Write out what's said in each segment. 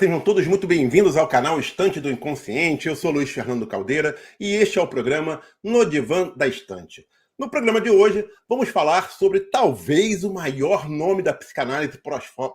sejam todos muito bem-vindos ao canal Estante do Inconsciente. Eu sou Luiz Fernando Caldeira e este é o programa No Divã da Estante. No programa de hoje, vamos falar sobre talvez o maior nome da psicanálise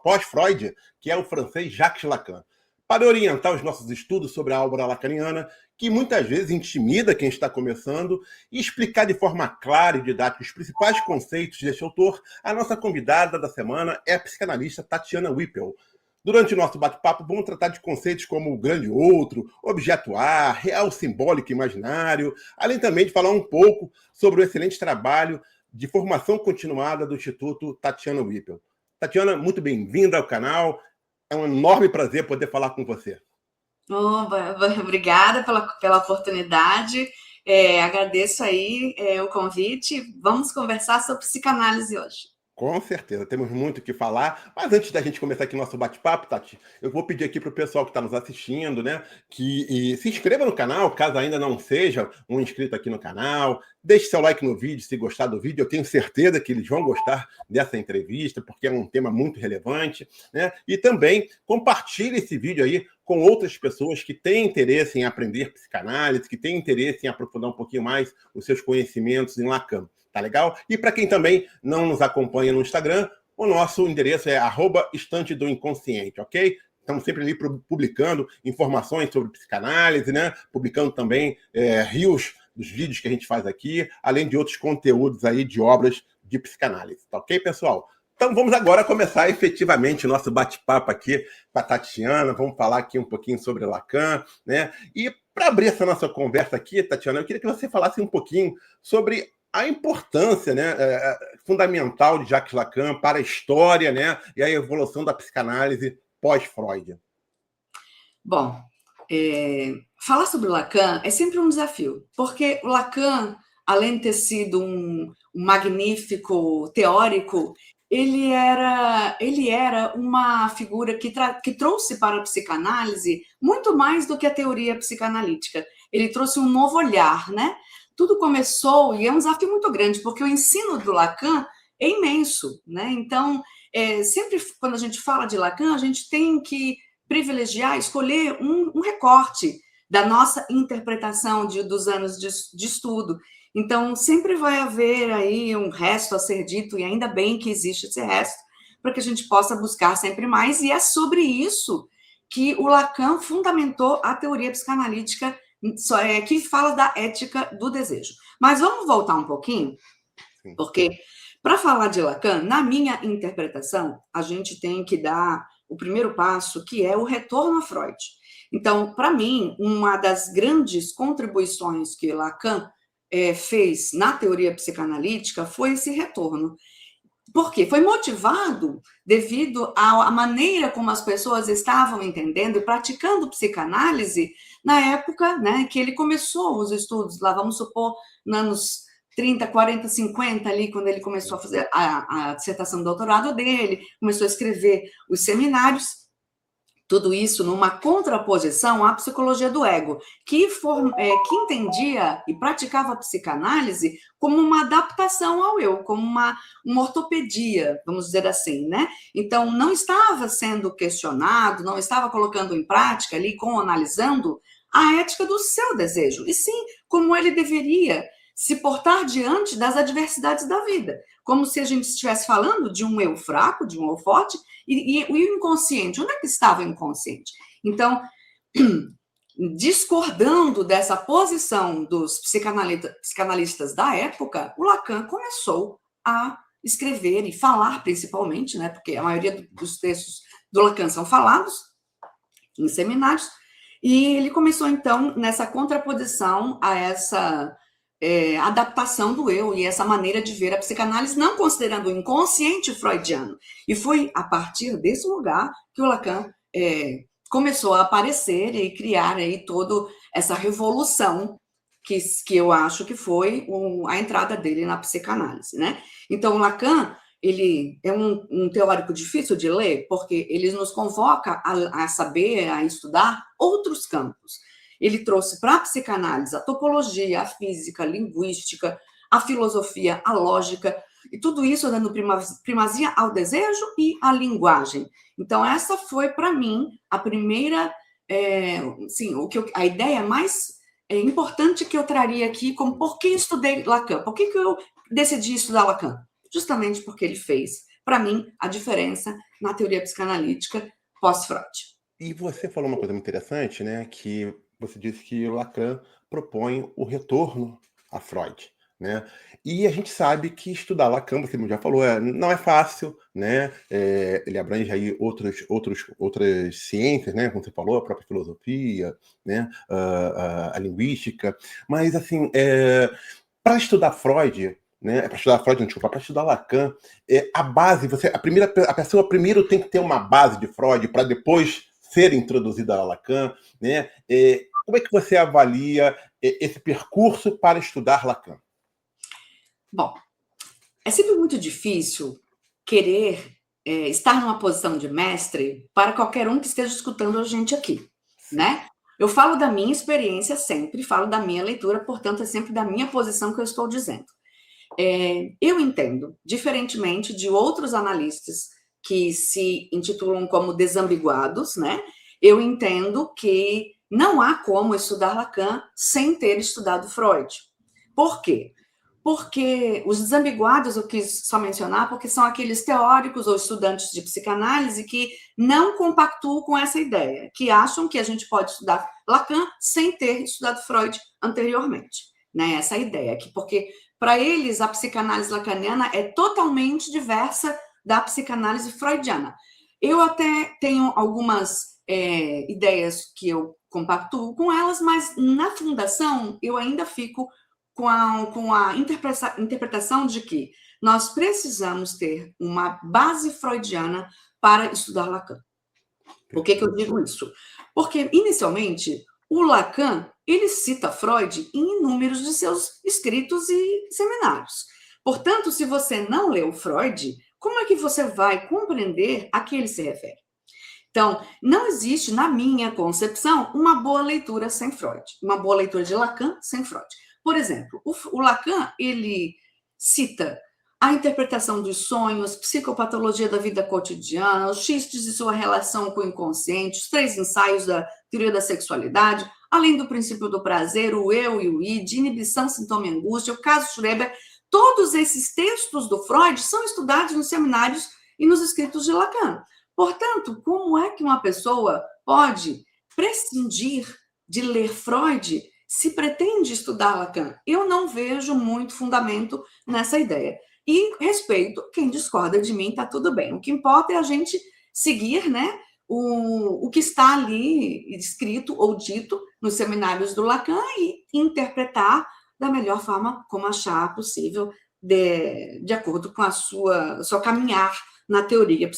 pós-Freud, que é o francês Jacques Lacan. Para orientar os nossos estudos sobre a obra lacaniana, que muitas vezes intimida quem está começando, e explicar de forma clara e didática os principais conceitos deste autor, a nossa convidada da semana é a psicanalista Tatiana Whipple. Durante o nosso bate-papo, vamos tratar de conceitos como o grande outro, objeto A, real simbólico e imaginário, além também de falar um pouco sobre o excelente trabalho de formação continuada do Instituto Tatiana Whipple. Tatiana, muito bem-vinda ao canal. É um enorme prazer poder falar com você. Obrigada pela oportunidade. Agradeço aí o convite. Vamos conversar sobre psicanálise hoje. Com certeza, temos muito o que falar, mas antes da gente começar aqui nosso bate-papo, Tati, eu vou pedir aqui para o pessoal que está nos assistindo, né, que se inscreva no canal, caso ainda não seja um inscrito aqui no canal, deixe seu like no vídeo se gostar do vídeo, eu tenho certeza que eles vão gostar dessa entrevista, porque é um tema muito relevante, né, e também compartilhe esse vídeo aí com outras pessoas que têm interesse em aprender psicanálise, que têm interesse em aprofundar um pouquinho mais os seus conhecimentos em Lacan. Tá legal? E para quem também não nos acompanha no Instagram, o nosso endereço é @estante do inconsciente, ok? Estamos sempre ali publicando informações sobre psicanálise, né? Publicando também rios dos vídeos que a gente faz aqui, além de outros conteúdos aí de obras de psicanálise, tá ok, pessoal? Então vamos agora começar efetivamente o nosso bate-papo aqui com a Tatiana, vamos falar aqui um pouquinho sobre Lacan, né? E para abrir essa nossa conversa aqui, Tatiana, eu queria que você falasse um pouquinho sobre a importância, né, fundamental de Jacques Lacan para a história, né, e a evolução da psicanálise pós-Freud. Bom, falar sobre o Lacan é sempre um desafio, porque o Lacan, além de ter sido um magnífico teórico, ele era uma figura que trouxe para a psicanálise muito mais do que a teoria psicanalítica. Ele trouxe um novo olhar, né? Tudo começou, e é um desafio muito grande, porque o ensino do Lacan é imenso, né? Então, sempre quando a gente fala de Lacan, a gente tem que privilegiar, escolher um recorte da nossa interpretação dos anos de estudo. Então, sempre vai haver aí um resto a ser dito, e ainda bem que existe esse resto, para que a gente possa buscar sempre mais, e é sobre isso que o Lacan fundamentou a teoria psicanalítica que fala da ética do desejo. Mas vamos voltar um pouquinho, porque para falar de Lacan, na minha interpretação, a gente tem que dar o primeiro passo, que é o retorno a Freud. Então, para mim, uma das grandes contribuições que Lacan fez na teoria psicanalítica foi esse retorno. Por quê? Foi motivado devido à maneira como as pessoas estavam entendendo e praticando psicanálise na época, né, que ele começou os estudos, lá vamos supor, nos anos 30, 40, 50, ali, quando ele começou a fazer a dissertação de doutorado dele, começou a escrever os seminários. Tudo isso numa contraposição à psicologia do ego, que entendia e praticava a psicanálise como uma adaptação ao eu, como uma ortopedia, vamos dizer assim, né? Então, não estava sendo questionado, não estava colocando em prática ali, analisando a ética do seu desejo, e sim como ele deveria se portar diante das adversidades da vida, como se a gente estivesse falando de um eu fraco, de um eu forte, e o inconsciente, onde é que estava o inconsciente? Então, discordando dessa posição dos psicanalistas da época, o Lacan começou a escrever e falar, principalmente, né, porque a maioria dos textos do Lacan são falados em seminários, e ele começou, então, nessa contraposição a essa adaptação do eu e essa maneira de ver a psicanálise, não considerando o inconsciente freudiano. E foi a partir desse lugar que o Lacan começou a aparecer e criar aí toda essa revolução que eu acho que foi a entrada dele na psicanálise, né? Então, o Lacan, ele é um teórico difícil de ler, porque ele nos convoca a saber, a estudar outros campos. Ele trouxe para a psicanálise a topologia, a física, a linguística, a filosofia, a lógica, e tudo isso dando primazia ao desejo e à linguagem. Então, essa foi, para mim, a primeira, sim, a ideia mais importante que eu traria aqui, como por que estudei Lacan? Por que eu decidi estudar Lacan? Justamente porque ele fez, para mim, a diferença na teoria psicanalítica pós-Freud. E você falou uma coisa muito interessante, né? Que você disse que Lacan propõe o retorno a Freud, né? E a gente sabe que estudar Lacan, você já falou, não é fácil, né? Ele abrange aí outras ciências, né? Como você falou, a própria filosofia, né? A linguística. Mas, assim, para estudar Freud, né? Para estudar Freud, não, desculpa, para estudar Lacan, a base, a pessoa primeiro tem que ter uma base de Freud para depois ser introduzida a Lacan, né? Como é que você avalia esse percurso para estudar Lacan? Bom, é sempre muito difícil querer estar numa posição de mestre para qualquer um que esteja escutando a gente aqui, né? Eu falo da minha experiência sempre, falo da minha leitura, portanto, é sempre da minha posição que eu estou dizendo. Eu entendo, diferentemente de outros analistas que se intitulam como desambiguados, né? Eu entendo que não há como estudar Lacan sem ter estudado Freud. Por quê? Porque os desambiguados, eu quis só mencionar, porque são aqueles teóricos ou estudantes de psicanálise que não compactuam com essa ideia, que acham que a gente pode estudar Lacan sem ter estudado Freud anteriormente. Né? Essa ideia, porque para eles a psicanálise lacaniana é totalmente diversa da psicanálise freudiana. Eu até tenho algumas ideias que eu compactuo com elas, mas na fundação eu ainda fico com a interpretação de que nós precisamos ter uma base freudiana para estudar Lacan. Por que eu digo isso? Porque, inicialmente, o Lacan, ele cita Freud em inúmeros de seus escritos e seminários. Portanto, se você não leu Freud, como é que você vai compreender a que ele se refere? Então, não existe, na minha concepção, uma boa leitura sem Freud. Uma boa leitura de Lacan sem Freud. Por exemplo, o Lacan, ele cita a interpretação dos sonhos, psicopatologia da vida cotidiana, os xistes de sua relação com o inconsciente, os 3 ensaios da teoria da sexualidade, além do princípio do prazer, o eu e o id, inibição, sintoma e angústia, o caso Schreber. Todos esses textos do Freud são estudados nos seminários e nos escritos de Lacan. Portanto, como é que uma pessoa pode prescindir de ler Freud se pretende estudar Lacan? Eu não vejo muito fundamento nessa ideia. E respeito quem discorda de mim, tá tudo bem. O que importa é a gente seguir, né, o que está ali escrito ou dito nos seminários do Lacan e interpretar da melhor forma como achar possível, de acordo com a sua caminhar na teoria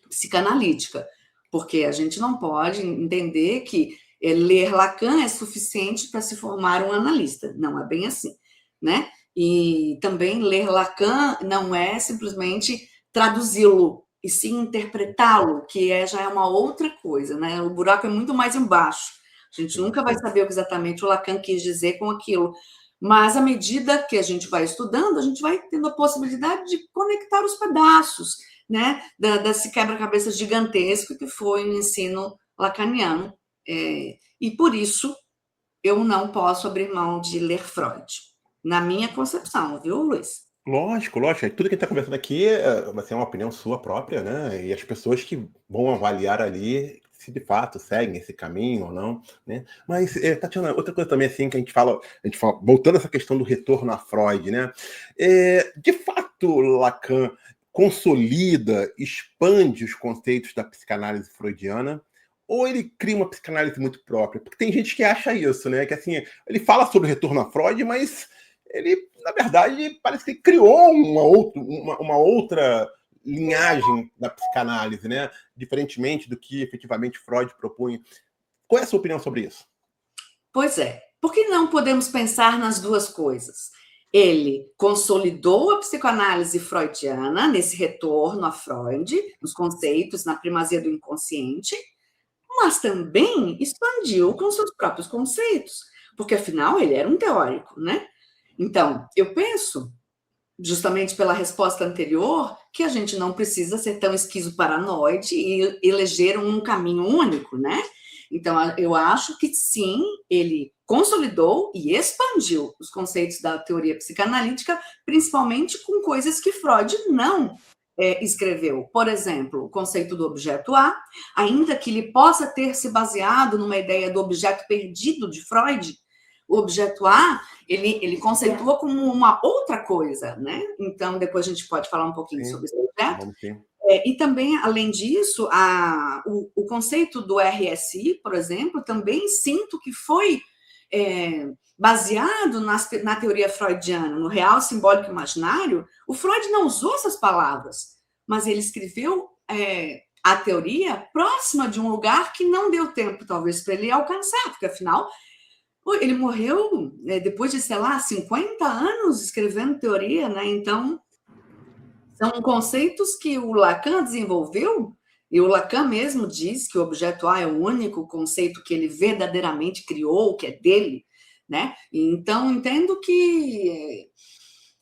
psicanalítica. Porque a gente não pode entender que ler Lacan é suficiente para se formar um analista. Não é bem assim, né? E também ler Lacan não é simplesmente traduzi-lo, e sim interpretá-lo, que já é uma outra coisa, né? O buraco é muito mais embaixo. A gente nunca vai saber o que exatamente o Lacan quis dizer com aquilo. Mas, à medida que a gente vai estudando, a gente vai tendo a possibilidade de conectar os pedaços, né? Desse quebra-cabeça gigantesco que foi o ensino lacaniano. E, por isso, eu não posso abrir mão de ler Freud. Na minha concepção, viu, Luiz? Lógico, lógico. Tudo que a gente está conversando aqui vai ser uma opinião sua própria, né? E as pessoas que vão avaliar ali se de fato seguem esse caminho ou não, né? Mas, Tatiana, outra coisa também assim que a gente fala, voltando a essa questão do retorno a Freud, né? De fato, Lacan consolida, expande os conceitos da psicanálise freudiana, ou ele cria uma psicanálise muito própria? Porque tem gente que acha isso, né? Que assim, ele fala sobre o retorno a Freud, mas ele, na verdade, parece que criou uma outra linhagem da psicanálise, né? Diferentemente do que efetivamente Freud propunha. Qual é a sua opinião sobre isso? Pois é. Por que não podemos pensar nas duas coisas? Ele consolidou a psicanálise freudiana nesse retorno a Freud, nos conceitos, na primazia do inconsciente, mas também expandiu com seus próprios conceitos, porque afinal ele era um teórico, né? Então, eu penso, justamente pela resposta anterior, que a gente não precisa ser tão esquizoparanoide e eleger um caminho único, né? Então, eu acho que sim, ele consolidou e expandiu os conceitos da teoria psicanalítica, principalmente com coisas que Freud não escreveu. Por exemplo, o conceito do objeto A, ainda que ele possa ter se baseado numa ideia do objeto perdido de Freud, o objeto A, ele conceitua como uma outra coisa, né? Então, depois a gente pode falar um pouquinho sobre esse objeto. E também, além disso, o conceito do RSI, por exemplo, também sinto que foi baseado na teoria freudiana, no real, simbólico e imaginário. O Freud não usou essas palavras, mas ele escreveu a teoria próxima de um lugar que não deu tempo, talvez, para ele alcançar, porque, afinal, ele morreu depois de, sei lá, 50 anos escrevendo teoria, né? Então, são conceitos que o Lacan desenvolveu, e o Lacan mesmo diz que o objeto A é o único conceito que ele verdadeiramente criou, que é dele, né? Então, entendo que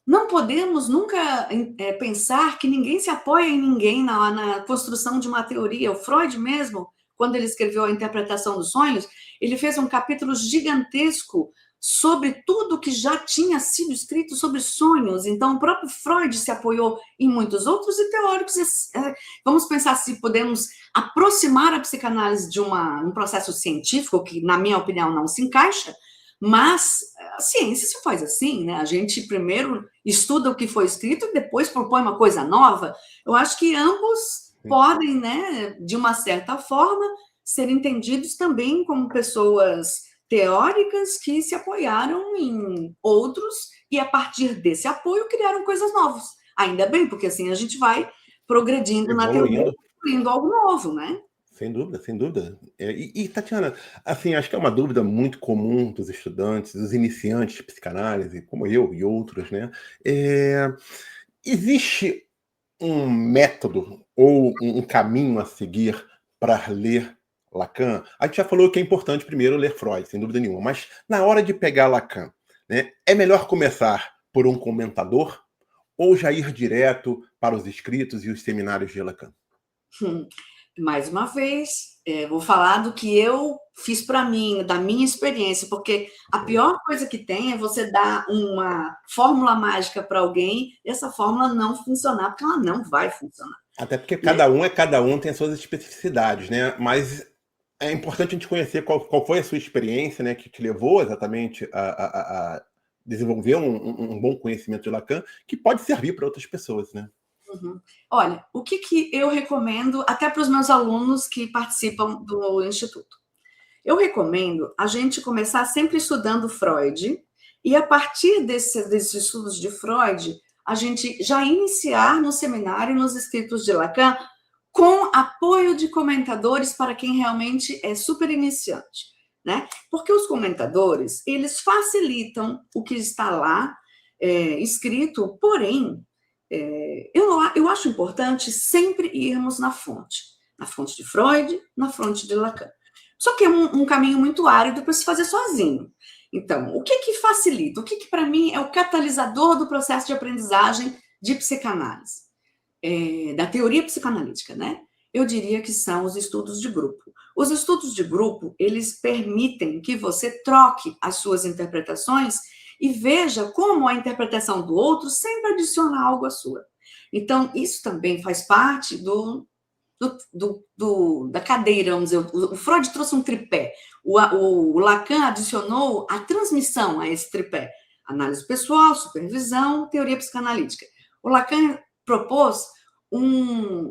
não podemos nunca pensar que ninguém se apoia em ninguém na construção de uma teoria. O Freud mesmo, quando ele escreveu a Interpretação dos Sonhos, ele fez um capítulo gigantesco sobre tudo que já tinha sido escrito sobre sonhos. Então, o próprio Freud se apoiou em muitos outros e teóricos. Vamos pensar se podemos aproximar a psicanálise de um processo científico, que, na minha opinião, não se encaixa, mas a ciência se faz assim, né? A gente primeiro estuda o que foi escrito e depois propõe uma coisa nova. Eu acho que ambos podem, né, de uma certa forma, ser entendidos também como pessoas teóricas que se apoiaram em outros e, a partir desse apoio, criaram coisas novas. Ainda bem, porque assim a gente vai progredindo na teoria, construindo algo novo, né? Sem dúvida, sem dúvida. Tatiana, assim, acho que é uma dúvida muito comum dos estudantes, dos iniciantes de psicanálise, como eu e outros, né? Existe um método ou um caminho a seguir para ler Lacan? A gente já falou que é importante primeiro ler Freud, sem dúvida nenhuma, mas na hora de pegar Lacan, né, é melhor começar por um comentador ou já ir direto para os escritos e os seminários de Lacan? Mais uma vez, vou falar do que eu fiz para mim, da minha experiência, porque a pior coisa que tem é você dar uma fórmula mágica para alguém e essa fórmula não funcionar, porque ela não vai funcionar. Até porque cada um, tem as suas especificidades, né? Mas é importante a gente conhecer qual foi a sua experiência, né, que te levou exatamente a desenvolver um bom conhecimento de Lacan, que pode servir para outras pessoas, né? Uhum. Olha, o que eu recomendo até para os meus alunos que participam do Instituto? Eu recomendo a gente começar sempre estudando Freud e, a partir desses estudos de Freud, a gente já iniciar no seminário, nos escritos de Lacan, com apoio de comentadores para quem realmente é super iniciante, né? Porque os comentadores, eles facilitam o que está lá escrito, porém, eu acho importante sempre irmos na fonte de Freud, na fonte de Lacan. Só que é um caminho muito árido para se fazer sozinho. Então, o que facilita? O que para mim é o catalisador do processo de aprendizagem de psicanálise? Da teoria psicanalítica, né? Eu diria que são os estudos de grupo. Os estudos de grupo, eles permitem que você troque as suas interpretações e veja como a interpretação do outro sempre adiciona algo à sua. Então, isso também faz parte da cadeira, vamos dizer. O Freud trouxe um tripé. O Lacan adicionou a transmissão a esse tripé. Análise pessoal, supervisão, teoria psicanalítica. O Lacan propôs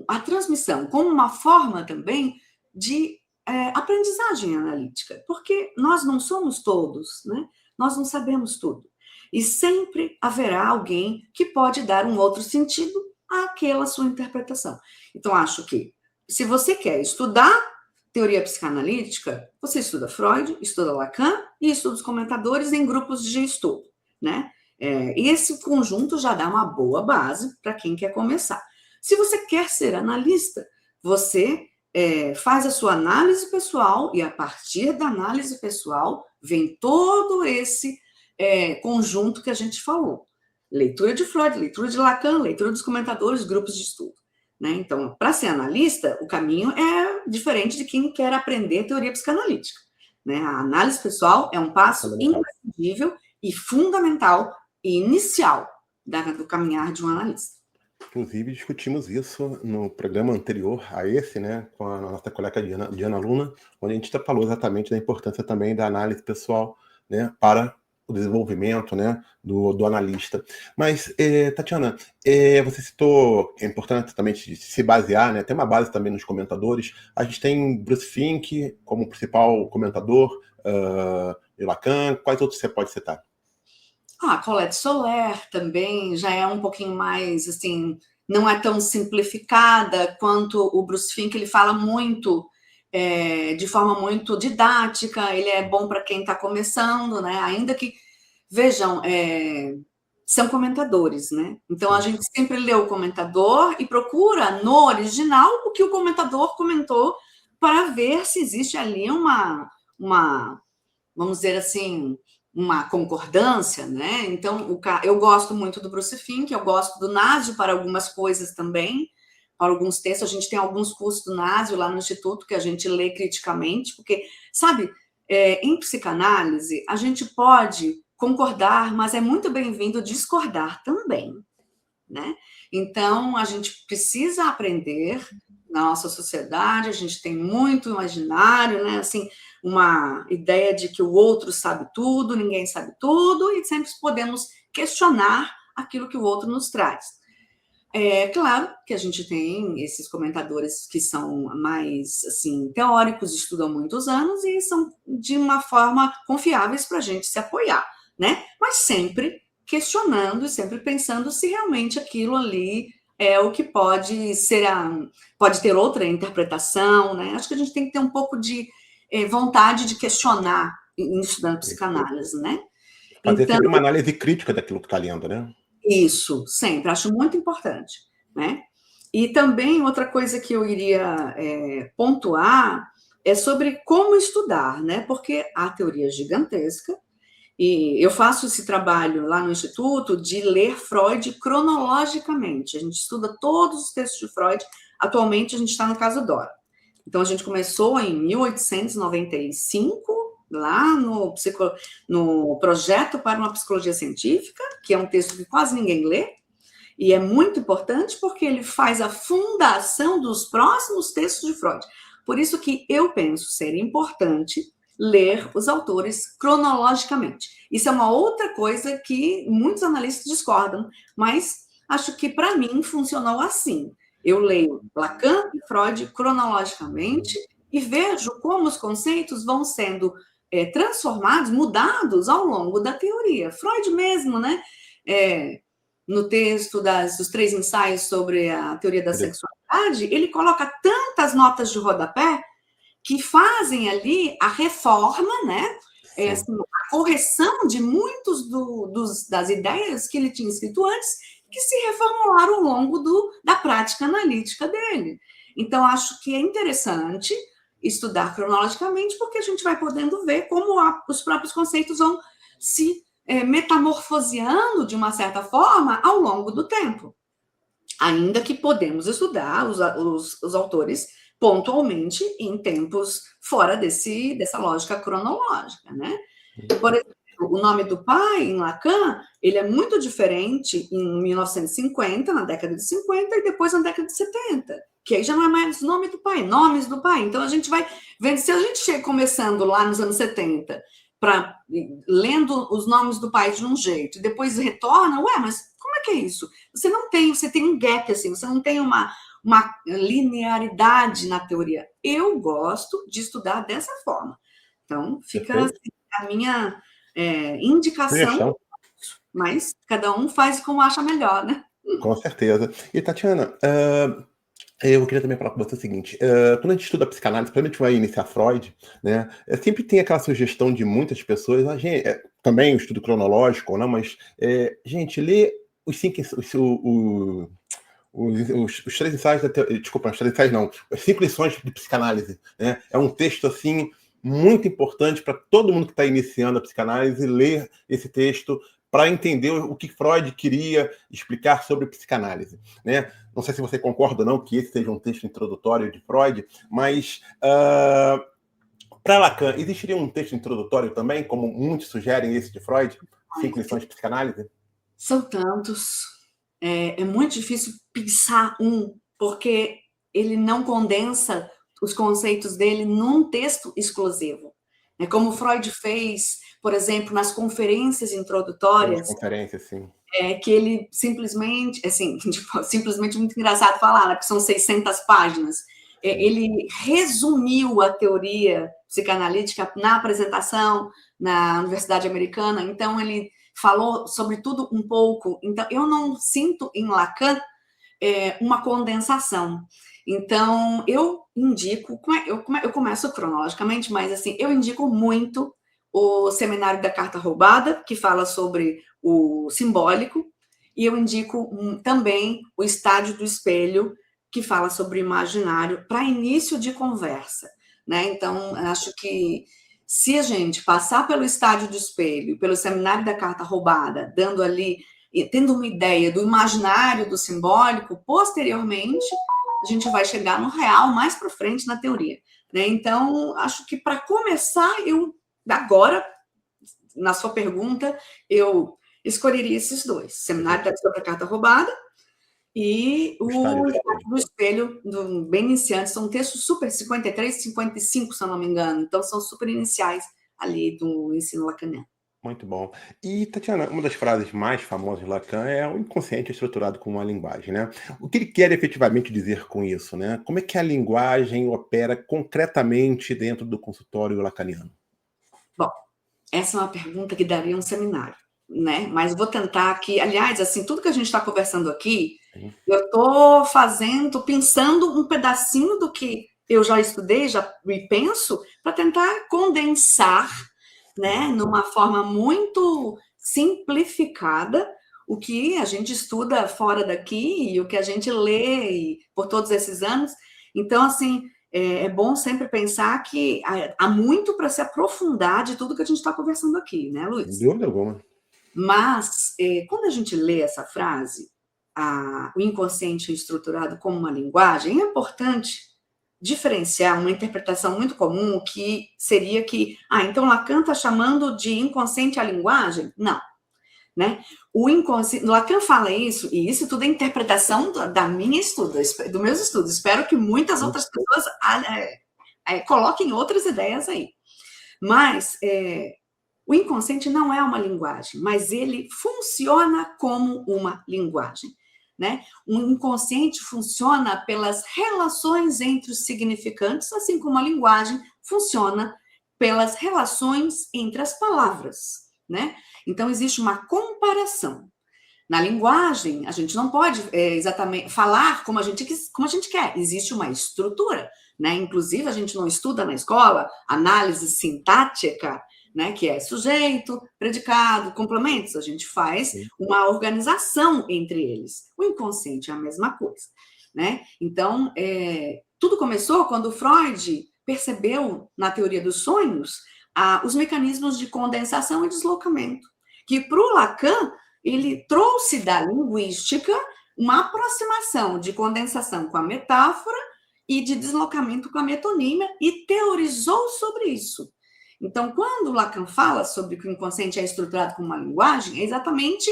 a transmissão como uma forma também de aprendizagem analítica, porque nós não somos todos, né? Nós não sabemos tudo. E sempre haverá alguém que pode dar um outro sentido àquela sua interpretação. Então, acho que, se você quer estudar teoria psicanalítica, você estuda Freud, estuda Lacan e estuda os comentadores em grupos de estudo, né? E esse conjunto já dá uma boa base para quem quer começar. Se você quer ser analista, você faz a sua análise pessoal e, a partir da análise pessoal, vem todo esse conjunto que a gente falou. leitura de Freud, leitura de Lacan, leitura dos comentadores, grupos de estudo. Né? Então, para ser analista, o caminho é diferente de quem quer aprender teoria psicanalítica. Né? A análise pessoal é um passo imprescindível e fundamental e inicial do caminhar de um analista. Inclusive, discutimos isso no programa anterior a esse, né, com a nossa colega Diana Luna, onde a gente falou exatamente da importância também da análise pessoal, né, para o desenvolvimento, né, do analista. Mas, Tatiana, você citou que é importante também se basear, né, tem uma base também nos comentadores. A gente tem Bruce Fink como principal comentador, e Lacan. Quais outros você pode citar? Colette Soler também já é um pouquinho mais, assim, não é tão simplificada quanto o Bruce Fink, ele fala muito, de forma muito didática, ele é bom para quem está começando, né? Ainda que, vejam, são comentadores, né? Então, a gente sempre lê o comentador e procura no original o que o comentador comentou para ver se existe ali uma vamos dizer assim, uma concordância, né? Então, eu gosto muito do Bruce Fink, eu gosto do Násio para algumas coisas também, para alguns textos. A gente tem alguns cursos do Násio lá no Instituto que a gente lê criticamente, porque, sabe, em psicanálise, a gente pode concordar, mas é muito bem-vindo discordar também, né? Então, a gente precisa aprender na nossa sociedade, a gente tem muito imaginário, né? Assim, uma ideia de que o outro sabe tudo, ninguém sabe tudo, e sempre podemos questionar aquilo que o outro nos traz. É claro que a gente tem esses comentadores que são mais, assim, teóricos, estudam há muitos anos e são, de uma forma, confiáveis para a gente se apoiar, né? Mas sempre questionando e sempre pensando se realmente aquilo ali é o que pode ser, pode ter outra interpretação, né? Acho que a gente tem que ter um pouco de vontade de questionar estudando psicanálise, né? Fazer sempre uma análise crítica daquilo que está lendo, né? Isso, sempre, acho muito importante, né? E também outra coisa que eu iria pontuar é sobre como estudar, né? Porque a teoria é gigantesca, e eu faço esse trabalho lá no Instituto de ler Freud cronologicamente. A gente estuda todos os textos de Freud. Atualmente, a gente está no caso Dora. Então, a gente começou em 1895, lá no Projeto para uma Psicologia Científica, que é um texto que quase ninguém lê, e é muito importante porque ele faz a fundação dos próximos textos de Freud. Por isso que eu penso ser importante ler os autores cronologicamente. Isso é uma outra coisa que muitos analistas discordam, mas acho que, para mim, funcionou assim. Eu leio Lacan e Freud cronologicamente e vejo como os conceitos vão sendo transformados, mudados ao longo da teoria. Freud mesmo, né? No texto dos 3 ensaios sobre a teoria da sexualidade, ele coloca tantas notas de rodapé que fazem ali a reforma, né? Assim, a correção de muitos das ideias que ele tinha escrito antes, que se reformularam ao longo da prática analítica dele. Então, acho que é interessante estudar cronologicamente, porque a gente vai podendo ver como os próprios conceitos vão se metamorfoseando de uma certa forma ao longo do tempo. Ainda que podemos estudar os autores pontualmente em tempos fora dessa lógica cronológica, né? Por exemplo, o nome do pai, em Lacan, ele é muito diferente em 1950, na década de 50, e depois na década de 70, que aí já não é mais nome do pai, nomes do pai. Então, a gente vai vendo, se a gente chega começando lá nos anos 70, lendo os nomes do pai de um jeito, e depois retorna, mas como é que é isso? Você tem um gap, assim, você não tem uma linearidade na teoria. Eu gosto de estudar dessa forma. Então, fica assim, a minha indicação, mas cada um faz como acha melhor, né? Com certeza. E, Tatiana, eu queria também falar com você o seguinte, quando a gente estuda psicanálise, quando a gente vai iniciar Freud, né, sempre tem aquela sugestão de muitas pessoas, também o estudo cronológico, não, mas, gente, lê os 5 ensaios desculpa, os 3 ensaios não, as 5 lições de psicanálise, né? É um texto, assim, muito importante para todo mundo que está iniciando a psicanálise ler esse texto para entender o que Freud queria explicar sobre psicanálise, né? Não sei se você concorda ou não que esse seja um texto introdutório de Freud, mas para Lacan, existiria um texto introdutório também, como muitos sugerem esse de Freud, 5 lições de psicanálise? São tantos. É muito difícil pensar porque ele não condensa os conceitos dele num texto exclusivo. É como Freud fez, por exemplo, nas conferências introdutórias, Conferências, sim. Que ele simplesmente, assim, tipo, simplesmente muito engraçado falar, né, porque são 600 páginas. Ele resumiu a teoria psicanalítica na apresentação na Universidade Americana, então ele falou sobre tudo um pouco. Então, eu não sinto em Lacan uma condensação. Então, eu indico, eu começo cronologicamente, mas assim, eu indico muito o Seminário da Carta Roubada, que fala sobre o simbólico, e eu indico também o Estádio do Espelho, que fala sobre o imaginário, para início de conversa, né? Então, acho que se a gente passar pelo Estádio do Espelho, pelo Seminário da Carta Roubada, dando ali, tendo uma ideia do imaginário, do simbólico, posteriormente, a gente vai chegar no real mais para frente na teoria, né? Então, acho que para começar, agora, na sua pergunta, eu escolheria esses dois: Seminário sobre a Carta Roubada e o Estádio do Espelho, bem iniciante. São textos super, 53, 55, se eu não me engano. Então, são super iniciais ali do ensino lacaniano. Muito bom. E, Tatiana, uma das frases mais famosas de Lacan é o inconsciente estruturado como uma linguagem, né? O que ele quer efetivamente dizer com isso, né? Como é que a linguagem opera concretamente dentro do consultório lacaniano? Bom, essa é uma pergunta que daria um seminário, né? Mas vou tentar aqui. Aliás, assim, tudo que a gente está conversando aqui, sim, eu estou pensando um pedacinho do que eu já estudei, já penso, para tentar condensar, né, numa forma muito simplificada, o que a gente estuda fora daqui e o que a gente lê por todos esses anos. Então, assim, é bom sempre pensar que há muito para se aprofundar de tudo que a gente está conversando aqui, né, Luiz? De dúvida alguma. Mas, quando a gente lê essa frase, o inconsciente estruturado como uma linguagem, é importante diferenciar uma interpretação muito comum, que seria que, então Lacan está chamando de inconsciente a linguagem? Não, né? O inconsciente, Lacan fala isso, e isso tudo é interpretação da minha estudo, dos meus estudos. Espero que muitas outras pessoas coloquem outras ideias aí. Mas o inconsciente não é uma linguagem, mas ele funciona como uma linguagem, né? O inconsciente funciona pelas relações entre os significantes, assim como a linguagem funciona pelas relações entre as palavras, né? Então, existe uma comparação. Na linguagem, a gente não pode exatamente falar como a gente quer. Existe uma estrutura, né? Inclusive, a gente não estuda na escola análise sintática, né, que é sujeito, predicado, complementos. A gente faz uma organização entre eles. O inconsciente é a mesma coisa, né? Então, tudo começou quando Freud percebeu, na teoria dos sonhos, os mecanismos de condensação e deslocamento, que para o Lacan, ele trouxe da linguística uma aproximação de condensação com a metáfora e de deslocamento com a metonímia e teorizou sobre isso. Então, quando Lacan fala sobre que o inconsciente é estruturado como uma linguagem, é exatamente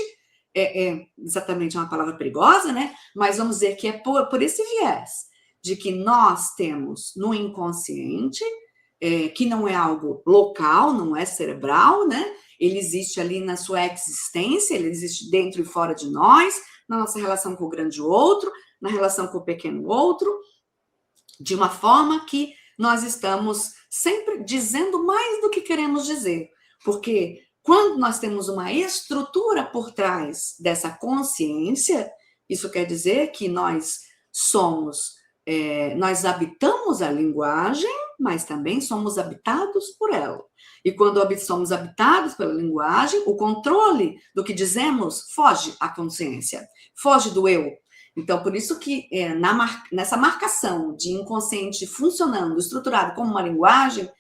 uma palavra perigosa, né? Mas vamos dizer que é por esse viés de que nós temos no inconsciente, que não é algo local, não é cerebral, né? Ele existe ali na sua existência, ele existe dentro e fora de nós, na nossa relação com o grande outro, na relação com o pequeno outro, de uma forma que nós estamos sempre dizendo mais do que queremos dizer. Porque quando nós temos uma estrutura por trás dessa consciência, isso quer dizer que nós nós habitamos a linguagem, mas também somos habitados por ela. E quando somos habitados pela linguagem, o controle do que dizemos foge à consciência, foge do eu. Então, por isso que nessa marcação de inconsciente funcionando, estruturado como uma linguagem,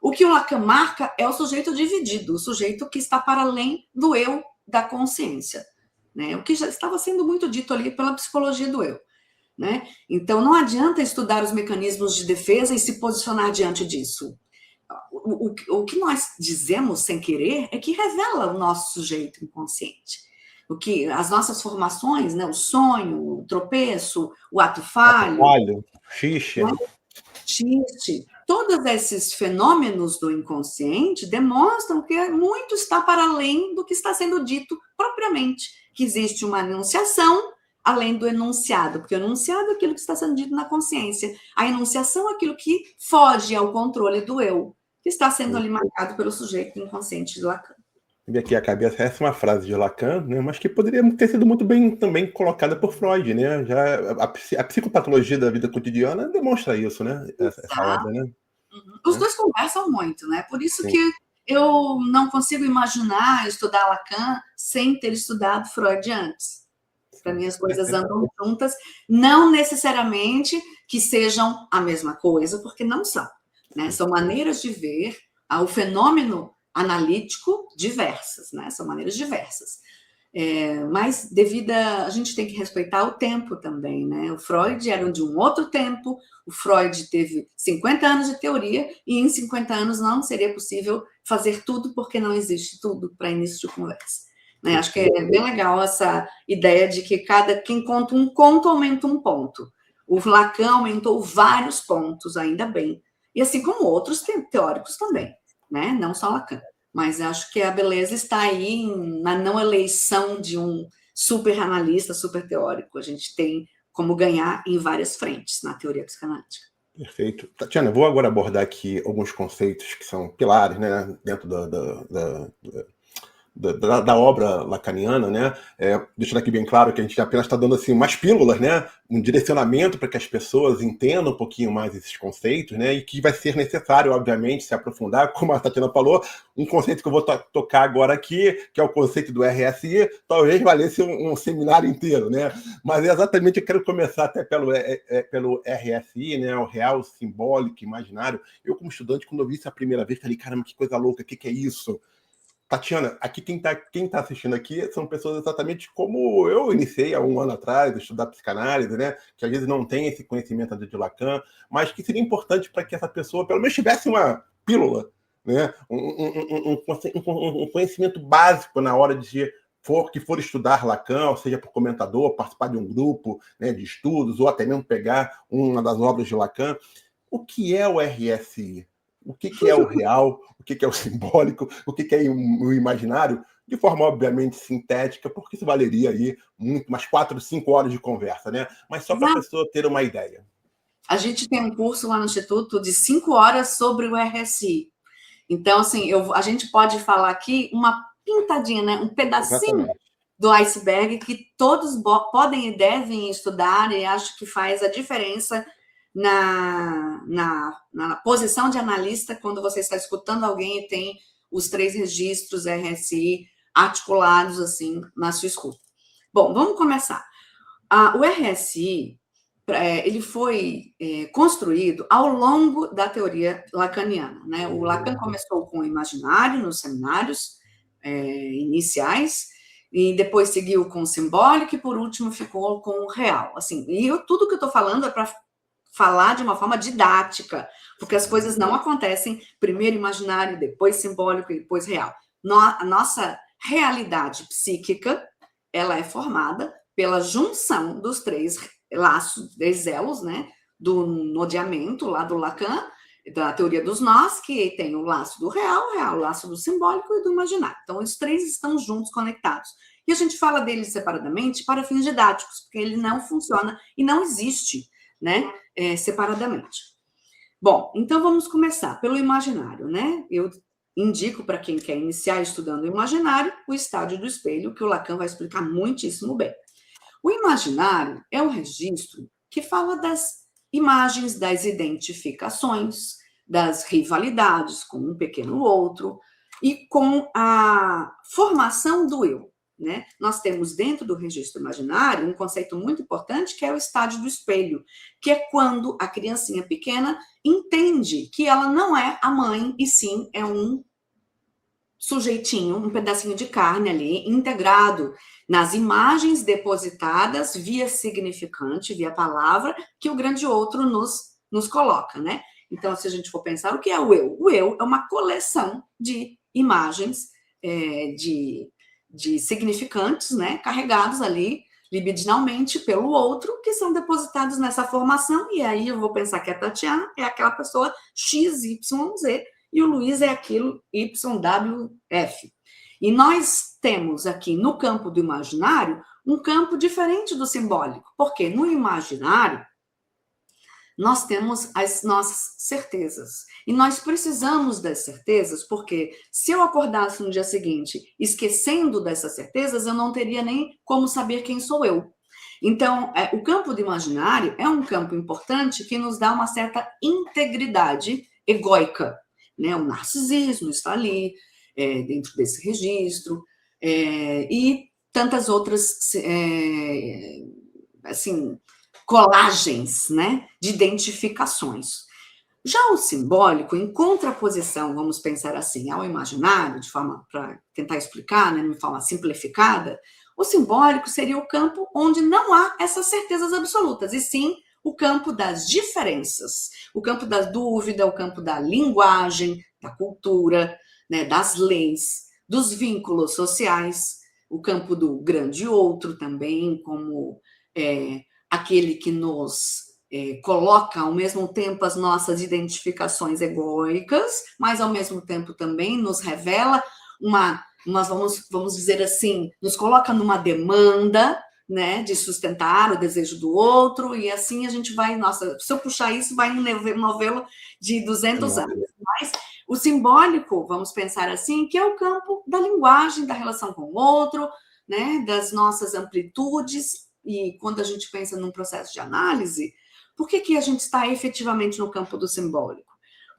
o que o Lacan marca é o sujeito dividido, o sujeito que está para além do eu da consciência, né? O que já estava sendo muito dito ali pela psicologia do eu, né? Então, não adianta estudar os mecanismos de defesa e se posicionar diante disso. O que nós dizemos sem querer é que revela o nosso sujeito inconsciente. O que as nossas formações, né, o sonho, o tropeço, o ato falho, xixi, né, xiste, todos esses fenômenos do inconsciente demonstram que muito está para além do que está sendo dito propriamente, que existe uma enunciação além do enunciado, porque o enunciado é aquilo que está sendo dito na consciência, a enunciação é aquilo que foge ao controle do eu, que está sendo ali marcado pelo sujeito inconsciente de Lacan. E aqui a cabeça, essa é uma frase de Lacan, né, mas que poderia ter sido muito bem também colocada por Freud, né? Já a psicopatologia da vida cotidiana demonstra isso, né? Essa obra, né? Os dois conversam muito, né? Por isso Sim. que eu não consigo imaginar estudar Lacan sem ter estudado Freud antes. Para mim, as coisas andam juntas, não necessariamente que sejam a mesma coisa, porque não são, né? São maneiras de ver o fenômeno analítico diversas, né? São maneiras diversas. Mas a gente tem que respeitar o tempo também, né? O Freud era de um outro tempo, o Freud teve 50 anos de teoria, e em 50 anos não seria possível fazer tudo, porque não existe tudo para início de conversa. Né? Acho que é bem legal essa ideia de que quem conta um conto aumenta um ponto. O Lacan aumentou vários pontos, ainda bem. E assim como outros teóricos também, né? Não só Lacan. Mas acho que a beleza está aí na não eleição de um super analista, super teórico. A gente tem como ganhar em várias frentes na teoria psicanalítica. Perfeito. Tatiana, vou agora abordar aqui alguns conceitos que são pilares, né, dentro da obra lacaniana, né? Deixando aqui bem claro que a gente apenas está dando assim umas pílulas, né? Um direcionamento para que as pessoas entendam um pouquinho mais esses conceitos, né? E que vai ser necessário, obviamente, se aprofundar, como a Tatiana falou, um conceito que eu vou tocar agora aqui, que é o conceito do RSI, talvez valesse um seminário inteiro, né? Mas exatamente eu quero começar até pelo RSI, né? O real, simbólico, imaginário. Eu, como estudante, quando eu vi isso a primeira vez, falei, caramba, que coisa louca, o que é isso? Tatiana, aqui quem tá assistindo aqui são pessoas exatamente como eu iniciei há um ano atrás, estudar psicanálise, né? Que às vezes não tem esse conhecimento de Lacan, mas que seria importante para que essa pessoa, pelo menos, tivesse uma pílula, né? Um conhecimento básico na hora de que for estudar Lacan, ou seja, por comentador, participar de um grupo, né, de estudos, ou até mesmo pegar uma das obras de Lacan. O que é o RSI? O que é o real, o que é o simbólico, o que é o imaginário, de forma, obviamente, sintética, porque isso valeria aí umas 4, 5 horas de conversa, né? Mas só para a pessoa ter uma ideia. A gente tem um curso lá no Instituto de 5 horas sobre o RSI. Então, assim, a gente pode falar aqui uma pintadinha, né? Um pedacinho do iceberg que todos podem e devem estudar, e acho que faz a diferença na posição de analista quando você está escutando alguém e tem os 3 registros RSI articulados assim na sua escuta. Bom, vamos começar. O RSI ele foi construído ao longo da teoria lacaniana, né? O Lacan começou com o imaginário nos seminários iniciais, e depois seguiu com o simbólico, e por último ficou com o real. Assim, e tudo que eu estou falando é para falar de uma forma didática, porque as coisas não acontecem primeiro imaginário, depois simbólico e depois real. A nossa realidade psíquica, ela é formada pela junção dos 3 laços, 3 elos, né, do nodeamento lá do Lacan, da teoria dos nós, que tem o laço do real, o laço do simbólico e do imaginário. Então, os 3 estão juntos, conectados. E a gente fala deles separadamente para fins didáticos, porque ele não funciona e não existe, né, separadamente. Bom, então vamos começar pelo imaginário, né? Eu indico para quem quer iniciar estudando o imaginário o estádio do espelho, que o Lacan vai explicar muitíssimo bem. O imaginário é um registro que fala das imagens, das identificações, das rivalidades com um pequeno outro e com a formação do eu. Né? Nós temos dentro do registro imaginário um conceito muito importante que é o estádio do espelho, que é quando a criancinha pequena entende que ela não é a mãe e sim é um sujeitinho, um pedacinho de carne ali, integrado nas imagens depositadas via significante, via palavra, que o grande outro nos coloca, né? Então, se a gente for pensar, o que é o eu? O eu é uma coleção de imagens, de significantes, né, carregados ali libidinalmente pelo outro, que são depositados nessa formação, e aí eu vou pensar que a Tatiana é aquela pessoa XYZ, e o Luiz é aquilo YWF. E nós temos aqui no campo do imaginário um campo diferente do simbólico, porque no imaginário nós temos as nossas certezas. E nós precisamos das certezas, porque se eu acordasse no dia seguinte esquecendo dessas certezas, eu não teria nem como saber quem sou eu. Então, o campo do imaginário é um campo importante que nos dá uma certa integridade egóica, né? O narcisismo está ali, dentro desse registro, e tantas outras, assim, colagens, né, de identificações. Já o simbólico, em contraposição, vamos pensar assim, ao imaginário, de forma para tentar explicar, né, de forma simplificada, o simbólico seria o campo onde não há essas certezas absolutas, e sim o campo das diferenças, o campo da dúvida, o campo da linguagem, da cultura, né, das leis, dos vínculos sociais, o campo do grande outro também, como aquele que nos coloca ao mesmo tempo as nossas identificações egóicas, mas ao mesmo tempo também nos revela vamos dizer assim, nos coloca numa demanda, né, de sustentar o desejo do outro, e assim a gente vai, nossa, se eu puxar isso, vai um novelo de 200 anos. Mas o simbólico, vamos pensar assim, que é o campo da linguagem, da relação com o outro, né, das nossas amplitudes. E quando a gente pensa num processo de análise, por que a gente está efetivamente no campo do simbólico?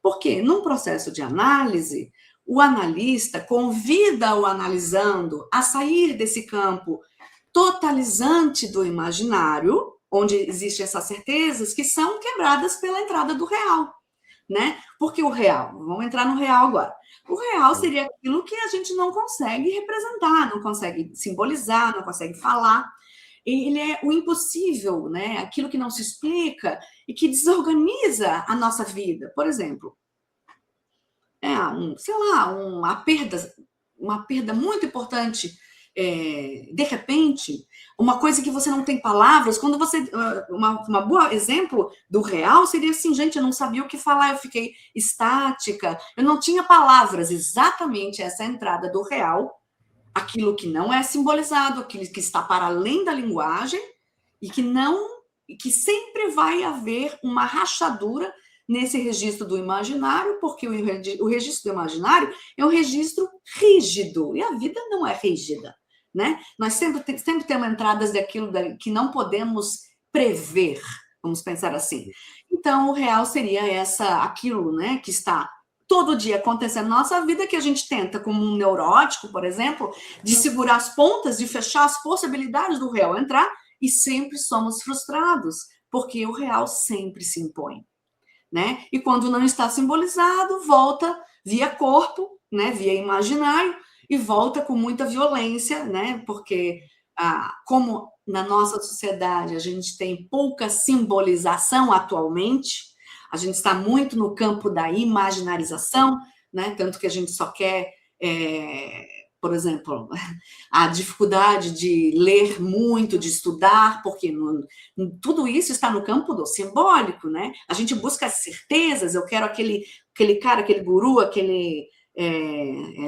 Porque num processo de análise, o analista convida o analisando a sair desse campo totalizante do imaginário, onde existem essas certezas que são quebradas pela entrada do real, né? Porque o real, vamos entrar no real agora. O real seria aquilo que a gente não consegue representar, não consegue simbolizar, não consegue falar. Ele é o impossível, né? Aquilo que não se explica e que desorganiza a nossa vida. Por exemplo, uma perda muito importante, de repente, uma coisa que você não tem palavras. Quando você, uma boa exemplo do real seria assim, gente, eu não sabia o que falar, eu fiquei estática, eu não tinha palavras. Exatamente essa entrada do real, aquilo que não é simbolizado, aquilo que está para além da linguagem e que sempre vai haver uma rachadura nesse registro do imaginário, porque o registro do imaginário é um registro rígido, e a vida não é rígida, né? Nós sempre temos entradas daquilo que não podemos prever, vamos pensar assim. Então, o real seria aquilo, né, que está todo dia acontecendo na nossa vida, que a gente tenta, como um neurótico, por exemplo, de segurar as pontas, de fechar as possibilidades do real entrar, e sempre somos frustrados, porque o real sempre se impõe, né? E quando não está simbolizado, volta via corpo, né, via imaginário, e volta com muita violência, né? Porque como na nossa sociedade a gente tem pouca simbolização atualmente, a gente está muito no campo da imaginarização, né? Tanto que a gente só quer, por exemplo, a dificuldade de ler muito, de estudar, porque tudo isso está no campo do simbólico, né? A gente busca as certezas, eu quero aquele cara, aquele guru,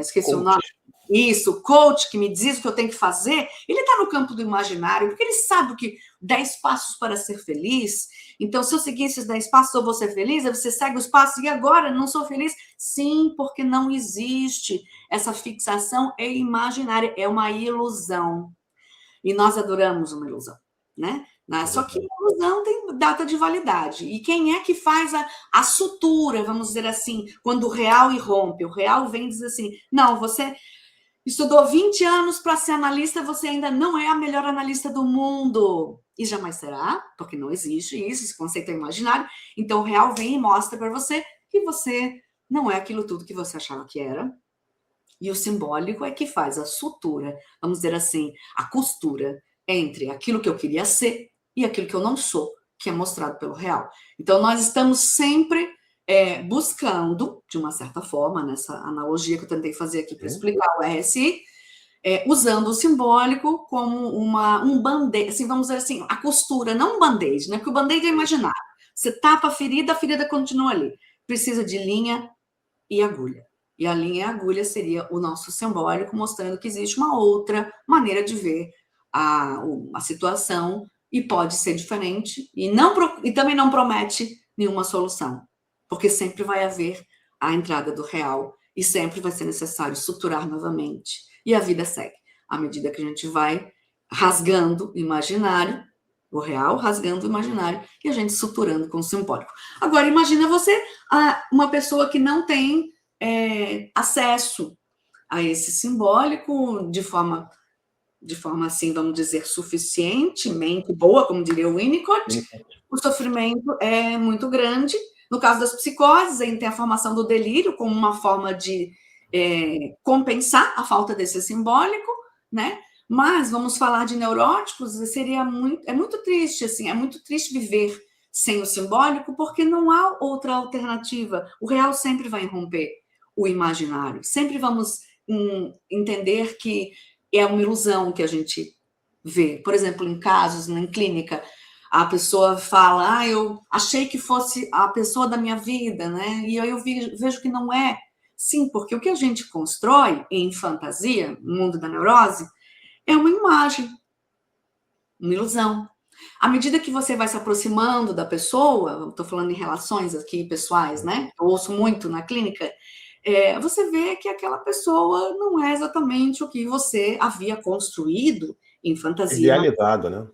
esqueci o nome. Isso, coach que me diz o que eu tenho que fazer, ele está no campo do imaginário, porque ele sabe que 10 passos para ser feliz. Então, se eu seguir esses 10 passos, eu vou ser feliz. Aí você segue os passos e agora não sou feliz? Sim, porque não existe. Essa fixação é imaginária, é uma ilusão. E nós adoramos uma ilusão, né? Só que a ilusão tem data de validade. E quem é que faz a sutura, vamos dizer assim, quando o real irrompe? O real vem e diz assim, não, você estudou 20 anos para ser analista, você ainda não é a melhor analista do mundo. E jamais será, porque não existe isso, esse conceito é imaginário. Então, o real vem e mostra para você que você não é aquilo tudo que você achava que era. E o simbólico é que faz a sutura, vamos dizer assim, a costura entre aquilo que eu queria ser e aquilo que eu não sou, que é mostrado pelo real. Então, nós estamos sempre buscando, de uma certa forma, nessa analogia que eu tentei fazer aqui para explicar o RSI, usando o simbólico como um band-aid, assim, vamos dizer assim, a costura, não um band-aid, né? Porque o band-aid é imaginário. Você tapa a ferida continua ali. Precisa de linha e agulha. E a linha e a agulha seria o nosso simbólico, mostrando que existe uma outra maneira de ver a situação e pode ser diferente e também não promete nenhuma solução, porque sempre vai haver a entrada do real e sempre vai ser necessário suturar novamente. E a vida segue. À medida que a gente vai rasgando o imaginário, o real rasgando o imaginário e a gente suturando com o simbólico. Agora, imagina você, uma pessoa que não tem acesso a esse simbólico de forma assim, vamos dizer, suficientemente boa, como diria o Winnicott, o sofrimento é muito grande. No caso das psicoses, a gente tem a formação do delírio como uma forma de compensar a falta desse simbólico, né? Mas vamos falar de neuróticos, seria muito triste, assim, é muito triste viver sem o simbólico, porque não há outra alternativa. O real sempre vai romper o imaginário. Sempre vamos entender que é uma ilusão que a gente vê. Por exemplo, em casos, em clínica, a pessoa fala, eu achei que fosse a pessoa da minha vida, né? E aí eu vejo que não é. Sim, porque o que a gente constrói em fantasia, no mundo da neurose, é uma imagem, uma ilusão. À medida que você vai se aproximando da pessoa, estou falando em relações aqui pessoais, né? Eu ouço muito na clínica, você vê que aquela pessoa não é exatamente o que você havia construído em fantasia. Idealizado, né?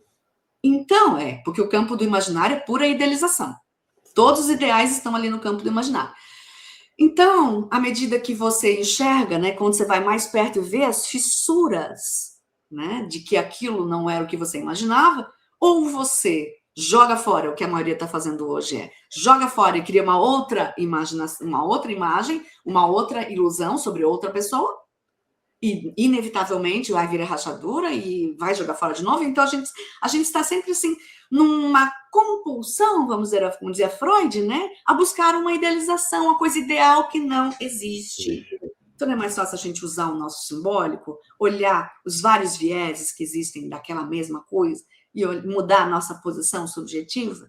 Então, porque o campo do imaginário é pura idealização. Todos os ideais estão ali no campo do imaginário. Então, à medida que você enxerga, né, quando você vai mais perto e vê as fissuras, né, de que aquilo não era o que você imaginava, ou você joga fora, o que a maioria está fazendo hoje joga fora e cria uma outra imaginação, uma outra imagem, uma outra ilusão sobre outra pessoa, e inevitavelmente vai vir a rachadura e vai jogar fora de novo. Então, a gente está sempre assim, numa compulsão, vamos dizer Freud, né? A buscar uma idealização, uma coisa ideal que não existe. Então, não é mais fácil a gente usar o nosso simbólico, olhar os vários vieses que existem daquela mesma coisa e mudar a nossa posição subjetiva?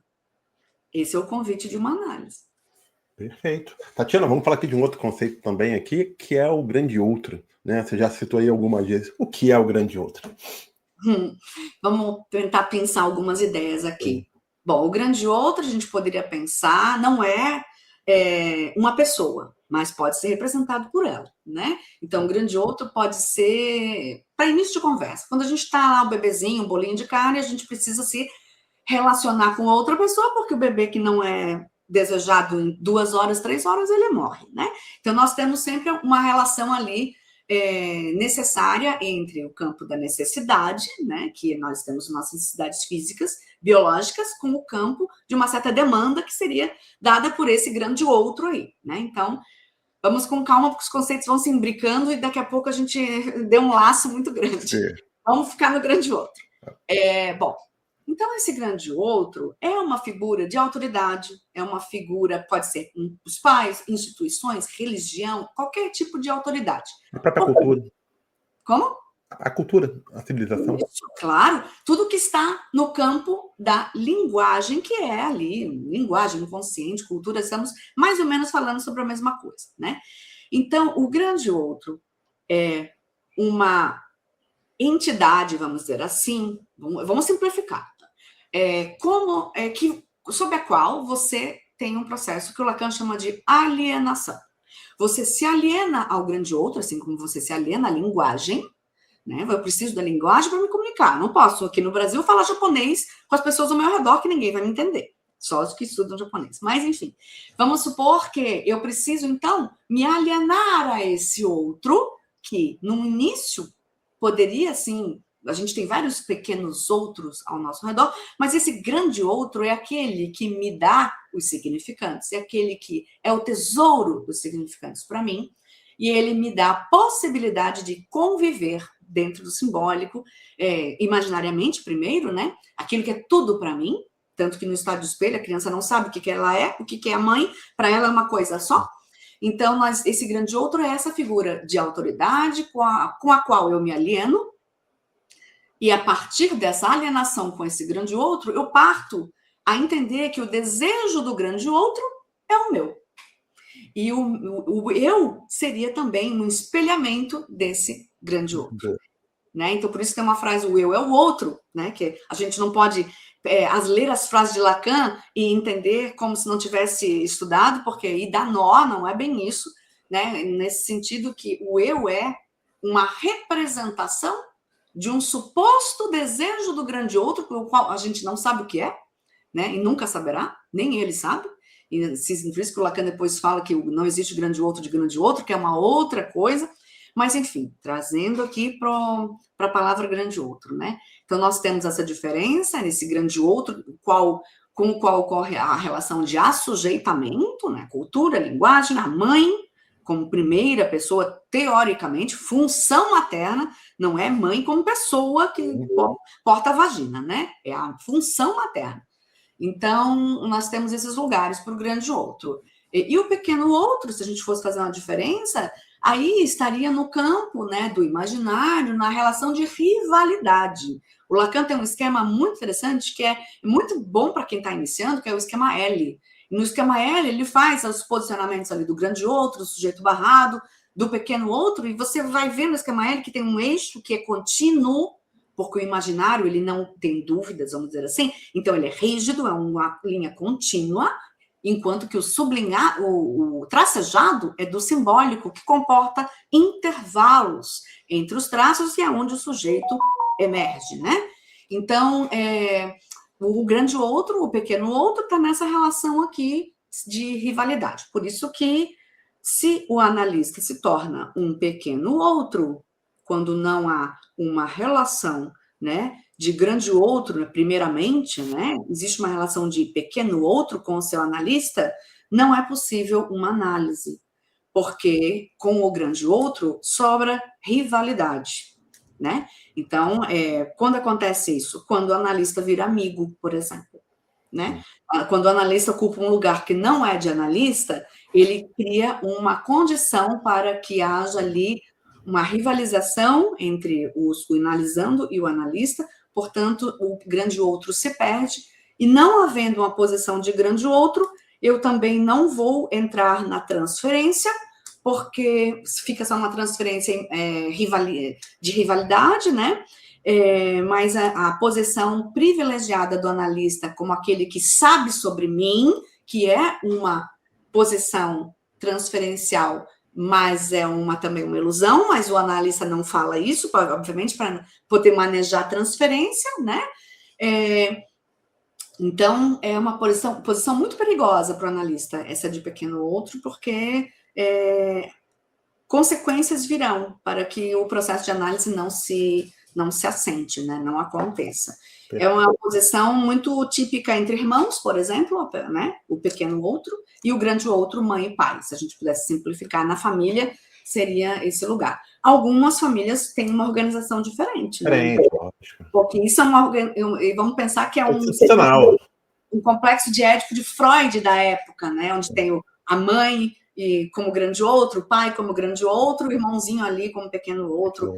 Esse é o convite de uma análise. Perfeito. Tatiana, vamos falar aqui de um outro conceito também aqui, que é o grande outro, né? Você já citou aí algumas vezes. O que é o grande outro? Vamos tentar pensar algumas ideias aqui. Bom, o grande outro, a gente poderia pensar, não é uma pessoa, mas pode ser representado por ela, né? Então, o grande outro pode ser, para início de conversa, quando a gente está lá, o bebezinho, o bolinho de carne, a gente precisa se relacionar com outra pessoa, porque o bebê que não é desejado em 2 horas, 3 horas, ele morre, né? Então, nós temos sempre uma relação ali necessária entre o campo da necessidade, né, que nós temos nossas necessidades físicas, biológicas, com o campo de uma certa demanda que seria dada por esse grande outro aí, né? Então, vamos com calma, porque os conceitos vão se imbricando e daqui a pouco a gente deu um laço muito grande. Sim. Vamos ficar no grande outro. Bom, então esse grande outro é uma figura de autoridade, é uma figura, pode ser os pais, instituições, religião, qualquer tipo de autoridade. A própria cultura. Como? A cultura, a civilização. Isso, claro, tudo que está no campo da linguagem, que é ali, linguagem, inconsciente, cultura, estamos mais ou menos falando sobre a mesma coisa, né? Então, o grande outro é uma entidade, vamos dizer assim, vamos simplificar, sob a qual você tem um processo que o Lacan chama de alienação. Você se aliena ao grande outro, assim como você se aliena à linguagem, né? Eu preciso da linguagem para me comunicar. Não posso, aqui no Brasil, falar japonês com as pessoas ao meu redor que ninguém vai me entender. Só os que estudam japonês. Mas, enfim, vamos supor que eu preciso, então, me alienar a esse outro que, no início, poderia, assim, a gente tem vários pequenos outros ao nosso redor, mas esse grande outro é aquele que me dá os significantes, é aquele que é o tesouro dos significantes para mim, e ele me dá a possibilidade de conviver dentro do simbólico, imaginariamente primeiro, né? Aquilo que é tudo para mim, tanto que no estado de espelho a criança não sabe o que ela é, o que é a mãe, para ela é uma coisa só. Então, esse grande outro é essa figura de autoridade com a qual eu me alieno, e a partir dessa alienação com esse grande outro, eu parto a entender que o desejo do grande outro é o meu. E o eu seria também um espelhamento desse grande outro. Né? Então, por isso tem uma frase, o eu é o outro, né? Que a gente não pode ler as frases de Lacan e entender como se não tivesse estudado, porque aí dá nó, não é bem isso, né? Nesse sentido que o eu é uma representação de um suposto desejo do grande outro, o qual a gente não sabe o que é, né? E nunca saberá, nem ele sabe. E por isso que o Lacan depois fala que não existe grande outro de grande outro, que é uma outra coisa. Mas, enfim, trazendo aqui para a palavra grande outro, né? Então, nós temos essa diferença nesse grande outro, com o qual ocorre a relação de assujeitamento, né? Cultura, linguagem, a mãe, como primeira pessoa, teoricamente, função materna, não é mãe como pessoa que porta a vagina, né? É a função materna. Então, nós temos esses lugares para o grande outro. E o pequeno outro, se a gente fosse fazer uma diferença, aí estaria no campo, né, do imaginário, na relação de rivalidade. O Lacan tem um esquema muito interessante, que é muito bom para quem está iniciando, que é o esquema L. No esquema L, ele faz os posicionamentos ali do grande outro, do sujeito barrado, do pequeno outro, e você vai ver no esquema L que tem um eixo que é contínuo, porque o imaginário ele não tem dúvidas, vamos dizer assim, então ele é rígido, é uma linha contínua, enquanto que o tracejado é do simbólico, que comporta intervalos entre os traços e é onde o sujeito emerge, né? Então, o grande outro, o pequeno outro, está nessa relação aqui de rivalidade. Por isso que, se o analista se torna um pequeno outro, quando não há uma relação, né, de grande outro, né, primeiramente, né, existe uma relação de pequeno outro com o seu analista, não é possível uma análise, porque com o grande outro sobra rivalidade, né? Então, quando acontece isso? Quando o analista vira amigo, por exemplo, né? Quando o analista ocupa um lugar que não é de analista, ele cria uma condição para que haja ali uma rivalização entre o analisando e o analista, portanto, o grande outro se perde, e não havendo uma posição de grande outro, eu também não vou entrar na transferência, porque fica só uma transferência de rivalidade, né? Mas a posição privilegiada do analista como aquele que sabe sobre mim, que é uma posição transferencial, mas é também uma ilusão, mas o analista não fala isso, obviamente, para poder manejar a transferência, né? Então, é uma posição muito perigosa para o analista, essa de pequeno outro, porque consequências virão para que o processo de análise não se assente, né? Não aconteça. É uma posição muito típica entre irmãos, por exemplo, né? O pequeno outro e o grande outro, mãe e pai. Se a gente pudesse simplificar na família, seria esse lugar. Algumas famílias têm uma organização diferente, né? Lógico. Porque isso vamos pensar que é um complexo de Édipo de Freud da época, né? Onde tem a mãe e como grande outro, o pai como grande outro, o irmãozinho ali como pequeno outro,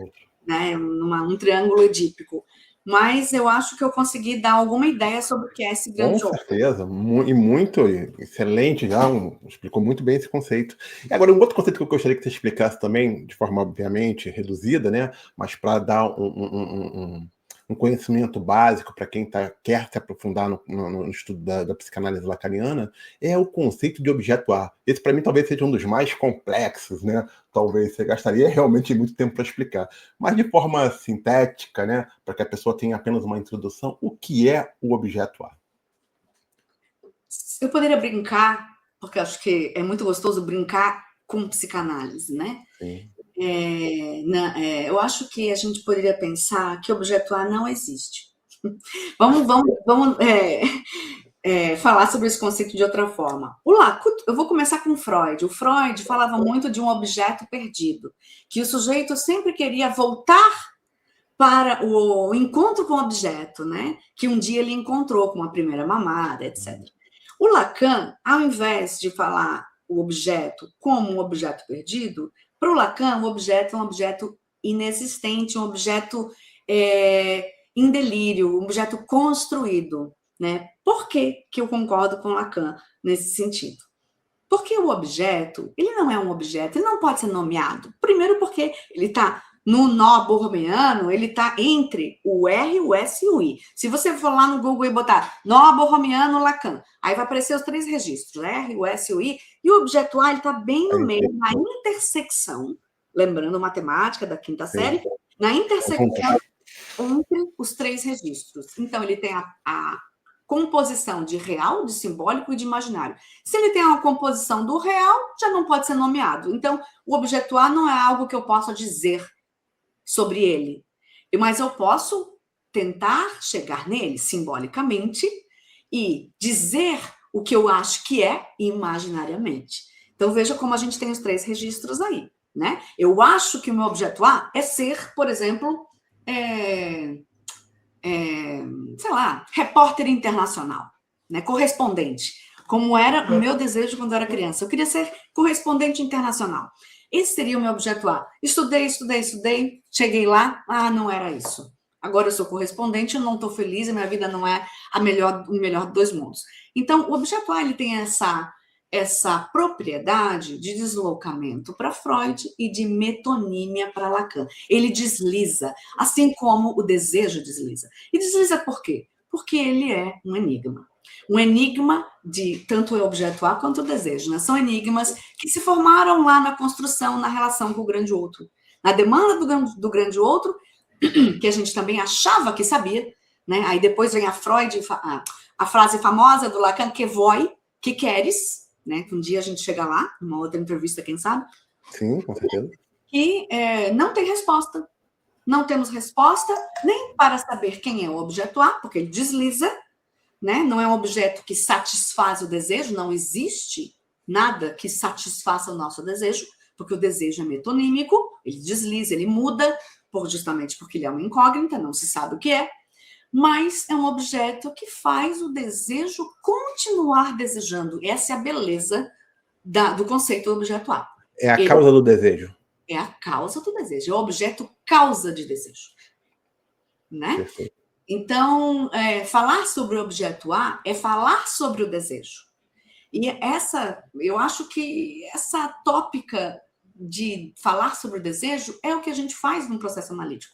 né? Um triângulo edípico. Mas eu acho que eu consegui dar alguma ideia sobre o que é esse grande outro. Com certeza, e muito excelente, já explicou muito bem esse conceito. E agora, um outro conceito que eu gostaria que você explicasse também, de forma obviamente reduzida, né? Mas para dar um conhecimento básico para quem quer se aprofundar no estudo da psicanálise lacaniana, é o conceito de objeto A. Esse, para mim, talvez seja um dos mais complexos, né? Talvez você gastaria realmente muito tempo para explicar. Mas de forma sintética, né? Para que a pessoa tenha apenas uma introdução, o que é o objeto A? Eu poderia brincar, porque eu acho que é muito gostoso brincar com psicanálise, né? Sim. Eu acho que a gente poderia pensar que objeto A não existe. Vamos falar sobre esse conceito de outra forma. O Lacan, eu vou começar com Freud. O Freud falava muito de um objeto perdido, que o sujeito sempre queria voltar para o encontro com o objeto, né? Que um dia ele encontrou com a primeira mamada, etc. O Lacan, ao invés de falar o objeto como um objeto perdido, para o Lacan, o objeto é um objeto inexistente, um objeto em delírio, um objeto construído, né? Por que eu concordo com Lacan nesse sentido? Porque o objeto, ele não é um objeto, ele não pode ser nomeado. Primeiro porque ele está no nó borromeano, ele está entre o R, o S e o I. Se você for lá no Google e botar nó borromeano Lacan, aí vai aparecer os 3 registros, R, o S e o I, e o objeto A está bem no meio, na intersecção, lembrando matemática da 5ª série, na intersecção entre os 3 registros. Então, ele tem a composição de real, de simbólico e de imaginário. Se ele tem uma composição do real, já não pode ser nomeado. Então, o objeto A não é algo que eu possa dizer sobre ele, mas eu posso tentar chegar nele simbolicamente e dizer o que eu acho que é imaginariamente. Então, veja como a gente tem os 3 registros aí, né? Eu acho que o meu objeto A é ser, por exemplo, sei lá, repórter internacional, né? Correspondente, como era o meu desejo quando eu era criança. Eu queria ser correspondente internacional. Esse seria o meu objeto A. Estudei, cheguei lá, não era isso. Agora eu sou correspondente, eu não estou feliz, a minha vida não é o melhor dos mundos. Então, o objeto A, ele tem essa propriedade de deslocamento para Freud e de metonímia para Lacan. Ele desliza, assim como o desejo desliza. E desliza por quê? Porque ele é um enigma. Um enigma de tanto o objeto A quanto o desejo, né? São enigmas que se formaram lá na construção, na relação com o grande outro. Na demanda do grande outro, que a gente também achava que sabia, né? Aí depois vem a Freud, a frase famosa do Lacan, que voi, que queres, né? Que um dia a gente chega lá, numa outra entrevista, quem sabe? Sim, com certeza. E não tem resposta. Não temos resposta nem para saber quem é o objeto A, porque ele desliza, né? Não é um objeto que satisfaz o desejo, não existe nada que satisfaça o nosso desejo, porque o desejo é metonímico, ele desliza, ele muda, justamente porque ele é uma incógnita, não se sabe o que é, mas é um objeto que faz o desejo continuar desejando. Essa é a beleza do conceito do objeto A. É a causa do desejo. É a causa do desejo, é o objeto causa de desejo. Né? Perfeito. Então, falar sobre o objeto A é falar sobre o desejo. E eu acho que essa tópica de falar sobre o desejo é o que a gente faz no processo analítico.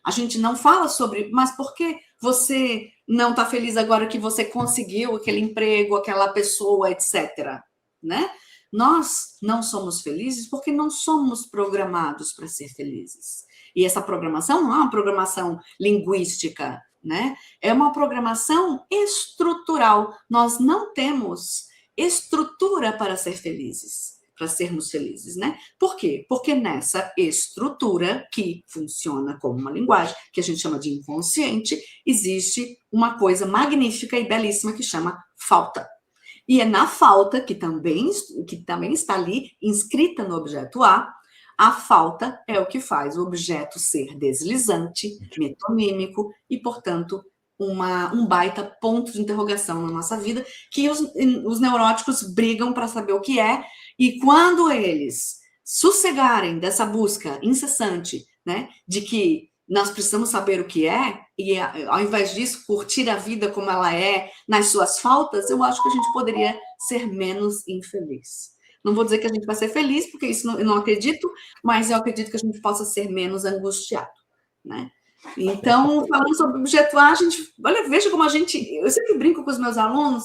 A gente não fala sobre, mas por que você não está feliz agora que você conseguiu aquele emprego, aquela pessoa, etc. Né? Nós não somos felizes porque não somos programados para ser felizes. E essa programação não é uma programação linguística, né? É uma programação estrutural. Nós não temos estrutura para ser felizes, para sermos felizes, né? Por quê? Porque nessa estrutura, que funciona como uma linguagem, que a gente chama de inconsciente, existe uma coisa magnífica e belíssima que chama falta. E é na falta, que também está ali, inscrita no objeto A falta é o que faz o objeto ser deslizante, metonímico e, portanto, um baita ponto de interrogação na nossa vida, que os neuróticos brigam para saber o que é, e quando eles sossegarem dessa busca incessante, né, de que nós precisamos saber o que é, e ao invés disso, curtir a vida como ela é, nas suas faltas, eu acho que a gente poderia ser menos infeliz. Não vou dizer que a gente vai ser feliz, porque isso eu não acredito, mas eu acredito que a gente possa ser menos angustiado, né? Então, falando sobre o objeto A, veja como eu sempre brinco com os meus alunos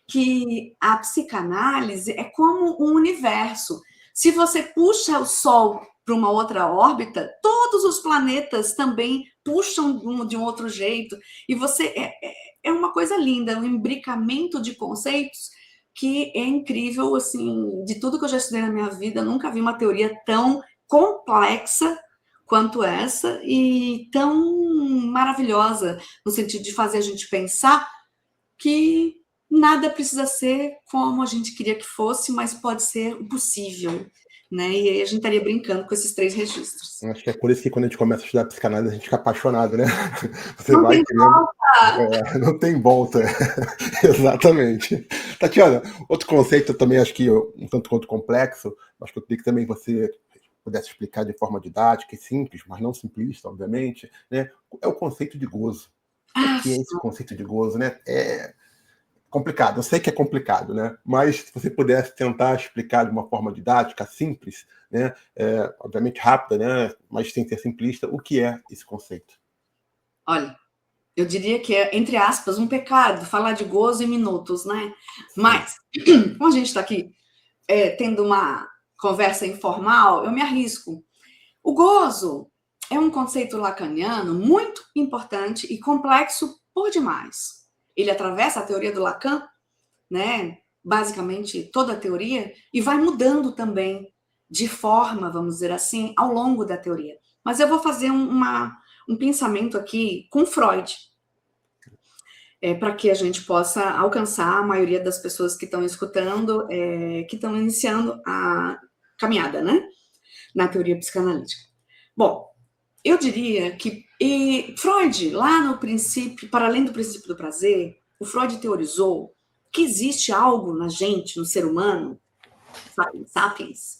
que a psicanálise é como um universo. Se você puxa o Sol para uma outra órbita, todos os planetas também puxam de um outro jeito, e você é uma coisa linda, um imbricamento de conceitos que é incrível, assim, de tudo que eu já estudei na minha vida, eu nunca vi uma teoria tão complexa quanto essa e tão maravilhosa, no sentido de fazer a gente pensar que nada precisa ser como a gente queria que fosse, mas pode ser possível, né? E aí a gente estaria brincando com esses 3 registros. Acho que é por isso que quando a gente começa a estudar psicanálise, a gente fica apaixonado, né? Você Não vai tem criando. volta! Não tem volta. Exatamente. Tatiana, outro conceito também, acho que um tanto quanto complexo, acho que eu queria que também você pudesse explicar de forma didática e simples, mas não simplista, obviamente, né? É o conceito de gozo. O que é esse conceito de gozo, né? É complicado, eu sei que é complicado, né? Mas se você pudesse tentar explicar de uma forma didática, simples, né? Obviamente rápida, né? Mas sem ser simplista, o que é esse conceito? Olha, eu diria que é, entre aspas, um pecado falar de gozo em minutos, né? Sim. Mas, como a gente está aqui tendo uma conversa informal, eu me arrisco. O gozo é um conceito lacaniano muito importante e complexo por demais. Ele atravessa a teoria do Lacan, né? Basicamente toda a teoria, e vai mudando também de forma, vamos dizer assim, ao longo da teoria. Mas eu vou fazer um pensamento aqui com Freud, para que a gente possa alcançar a maioria das pessoas que estão escutando, que estão iniciando a caminhada, né? Na teoria psicanalítica. Bom, eu diria que Freud, lá no princípio, para além do princípio do prazer, o Freud teorizou que existe algo na gente, no ser humano, sapiens,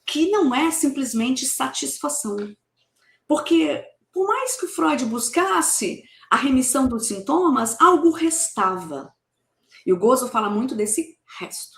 que não é simplesmente satisfação. Porque, por mais que o Freud buscasse a remissão dos sintomas, algo restava. E o Gozo fala muito desse resto,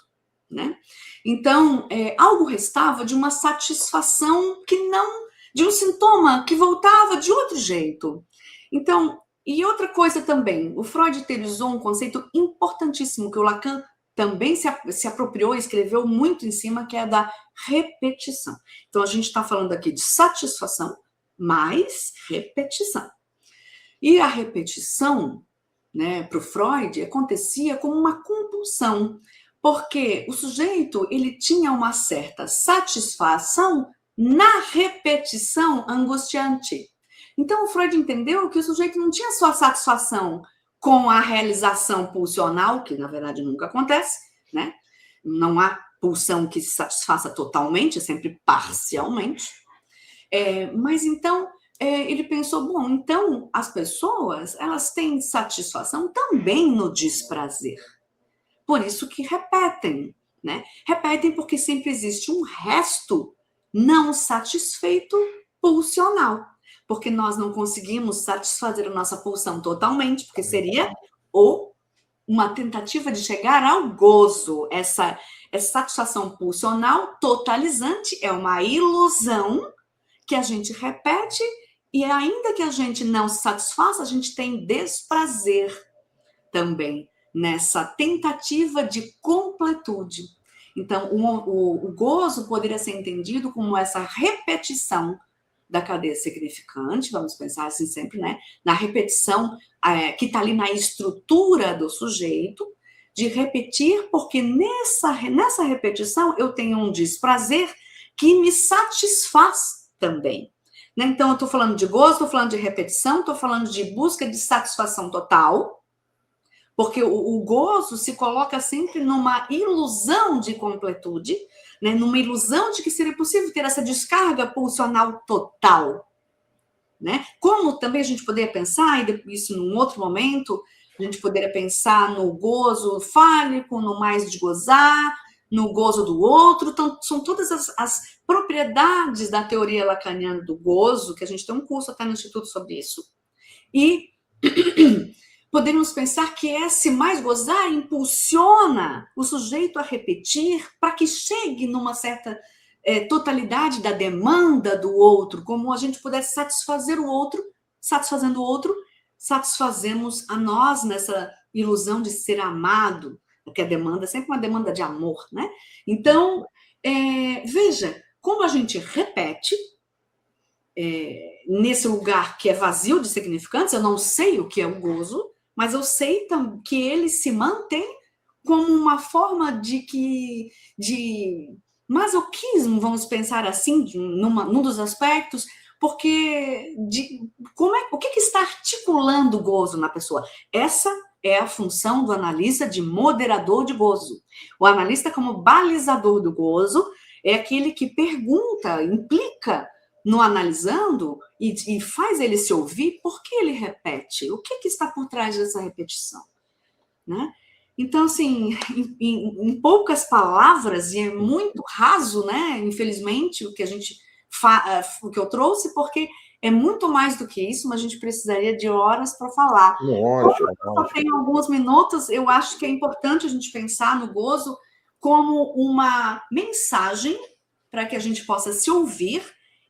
né? Então, algo restava de uma satisfação que não, de um sintoma que voltava de outro jeito. Então, e outra coisa também, o Freud teorizou um conceito importantíssimo que o Lacan também se apropriou e escreveu muito em cima, que é a da repetição. Então, a gente está falando aqui de satisfação mais repetição. E a repetição, né, para o Freud, acontecia como uma compulsão, porque o sujeito ele tinha uma certa satisfação na repetição angustiante. Então, o Freud entendeu que o sujeito não tinha só satisfação com a realização pulsional, que na verdade nunca acontece, né? Não há pulsão que se satisfaça totalmente, é sempre parcialmente. Mas então ele pensou, bom, então as pessoas elas têm satisfação também no desprazer. Por isso que repetem, né? Repetem porque sempre existe um resto não satisfeito pulsional. Porque nós não conseguimos satisfazer a nossa pulsão totalmente, porque seria uma tentativa de chegar ao gozo. Essa satisfação pulsional totalizante é uma ilusão que a gente repete e ainda que a gente não se satisfaça, a gente tem desprazer também nessa tentativa de completude. Então, o gozo poderia ser entendido como essa repetição da cadeia significante, vamos pensar assim sempre, né? Na repetição que está ali na estrutura do sujeito, de repetir, porque nessa repetição eu tenho um desprazer que me satisfaz também. Né? Então, eu estou falando de gozo, estou falando de repetição, estou falando de busca de satisfação total, porque o gozo se coloca sempre numa ilusão de completude, né? Numa ilusão de que seria possível ter essa descarga pulsional total. Né? Como também a gente poderia pensar, e isso num outro momento, a gente poderia pensar no gozo fálico, no mais de gozar, no gozo do outro. Então, são todas as propriedades da teoria lacaniana do gozo, que a gente tem um curso até no Instituto sobre isso. E podemos pensar que esse mais gozar impulsiona o sujeito a repetir para que chegue numa certa totalidade da demanda do outro, como a gente pudesse satisfazer o outro, satisfazendo o outro, satisfazemos a nós nessa ilusão de ser amado, porque a demanda é sempre uma demanda de amor, né? Então, veja, como a gente repete nesse lugar que é vazio de significantes, eu não sei o que é o gozo, mas eu sei que ele se mantém como uma forma de masoquismo, vamos pensar assim, num dos aspectos, porque o que está articulando o gozo na pessoa? Essa é a função do analista de moderador de gozo. O analista, como balizador do gozo, é aquele que pergunta, implica no analisando e faz ele se ouvir por que ele repete, o que está por trás dessa repetição, né? Então, assim, em poucas palavras, e é muito raso, né? Infelizmente, o que eu trouxe, porque é muito mais do que isso, mas a gente precisaria de horas para falar. Lógico, Como eu só tenho alguns minutos, eu acho que é importante a gente pensar no gozo como uma mensagem para que a gente possa se ouvir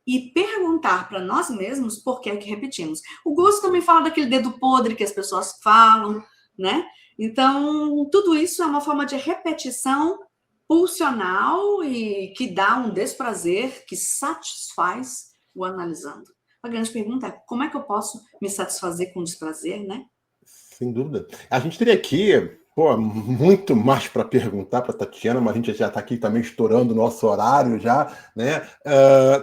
e perguntar para nós mesmos por que é que repetimos. O gozo também fala daquele dedo podre que as pessoas falam, né? Então, tudo isso é uma forma de repetição pulsional e que dá um desprazer, que satisfaz o analisando. A grande pergunta é, como é que eu posso me satisfazer com desprazer, né? sem dúvida. A gente teria aqui, muito mais para perguntar para a Tatiana, mas a gente já está aqui também estourando o nosso horário já, né?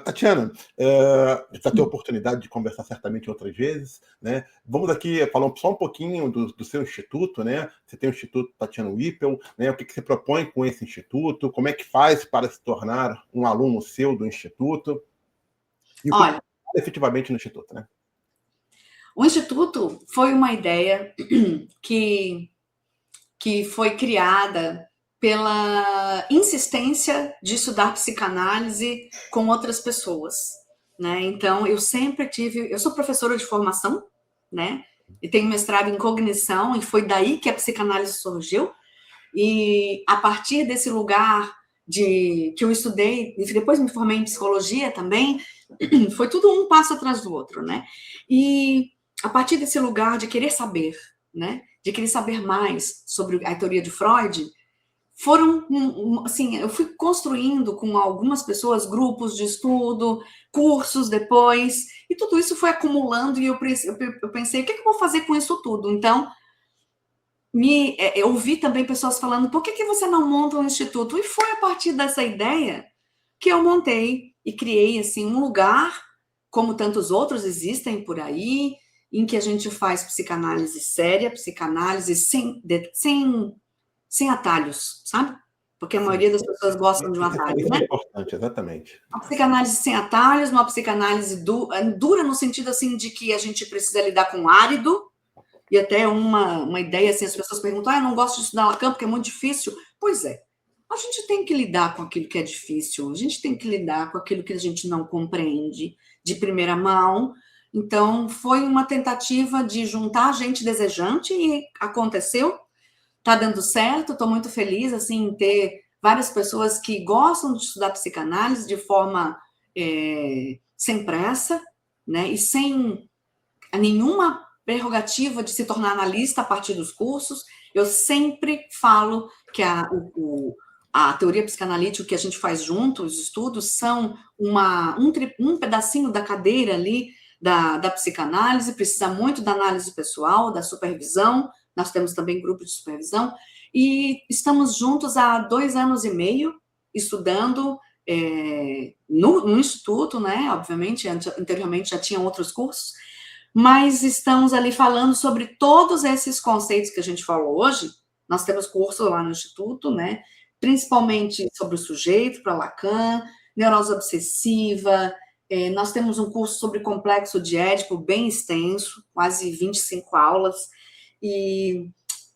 Tatiana, já ter a oportunidade de conversar certamente outras vezes, né? Vamos aqui falar só um pouquinho do seu instituto, né? Você tem o Instituto Tatiana Whipple, né? O que você propõe com esse instituto? Como é que faz para se tornar um aluno seu do instituto? E o que faz efetivamente no instituto, né? O Instituto foi uma ideia que foi criada pela insistência de estudar psicanálise com outras pessoas, né? Então, eu sou professora de formação, né? E tenho mestrado em cognição, e foi daí que a psicanálise surgiu. E a partir desse lugar que eu estudei, e depois me formei em psicologia também, foi tudo um passo atrás do outro, né? E a partir desse lugar de querer saber, né? De querer saber mais sobre a teoria de Freud, assim, eu fui construindo com algumas pessoas grupos de estudo, cursos depois, e tudo isso foi acumulando, e eu pensei, o que eu vou fazer com isso tudo? Então, eu ouvi também pessoas falando, por que você não monta um instituto? E foi a partir dessa ideia que eu montei e criei, assim, um lugar, como tantos outros existem por aí, em que a gente faz psicanálise séria, psicanálise sem atalhos, sabe? Porque a maioria das pessoas gostam de um atalho, Isso né? é importante, exatamente. Uma psicanálise sem atalhos, uma psicanálise dura no sentido, assim, de que a gente precisa lidar com árido, e até uma ideia, assim, as pessoas perguntam, eu não gosto de estudar Lacan porque é muito difícil. Pois é, a gente tem que lidar com aquilo que é difícil, a gente tem que lidar com aquilo que a gente não compreende de primeira mão. Então, foi uma tentativa de juntar gente desejante e aconteceu, está dando certo, estou muito feliz, assim, em ter várias pessoas que gostam de estudar psicanálise de forma sem pressa, né, e sem nenhuma prerrogativa de se tornar analista a partir dos cursos. Eu sempre falo que a teoria psicanalítica que a gente faz junto, os estudos, são um pedacinho da cadeira ali da psicanálise, precisa muito da análise pessoal, da supervisão, nós temos também grupo de supervisão, e estamos juntos há 2 anos e meio, estudando no instituto, né? Obviamente, anteriormente já tinham outros cursos, mas estamos ali falando sobre todos esses conceitos que a gente falou hoje. Nós temos curso lá no Instituto, né? Principalmente sobre o sujeito, para Lacan, neurose obsessiva. Nós temos um curso sobre complexo de Édipo, bem extenso, quase 25 aulas. E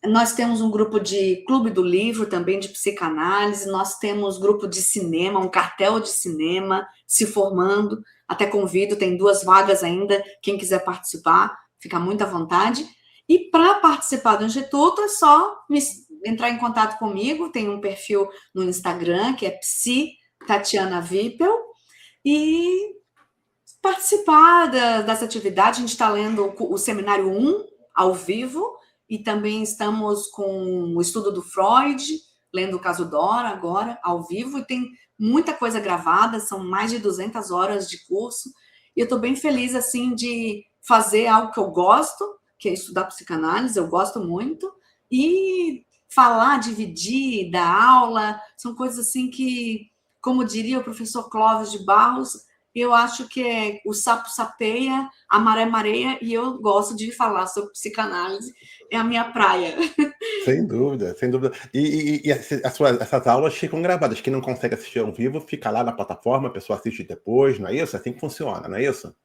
nós temos um grupo de clube do livro, também de psicanálise. Nós temos grupo de cinema, um cartel de cinema se formando. Até convido, tem 2 vagas ainda, quem quiser participar, fica muito à vontade. E para participar do Instituto, é só entrar em contato comigo, tem um perfil no Instagram, que é Psi Tatiana Whipple, e participar das atividades. A gente está lendo o Seminário 1, ao vivo, e também estamos com o estudo do Freud, lendo o caso Dora agora, ao vivo, e tem muita coisa gravada, são mais de 200 horas de curso, e eu estou bem feliz, assim, de fazer algo que eu gosto, que é estudar psicanálise, eu gosto muito, e falar, dividir, dar aula, são coisas assim que, como diria o professor Clóvis de Barros, eu acho que o sapo sapeia, a maré mareia, e eu gosto de falar sobre psicanálise, é a minha praia. Sem dúvida, sem dúvida. E essas aulas ficam gravadas. Quem não consegue assistir ao vivo, fica lá na plataforma, a pessoa assiste depois, não é isso? É assim que funciona, não é isso?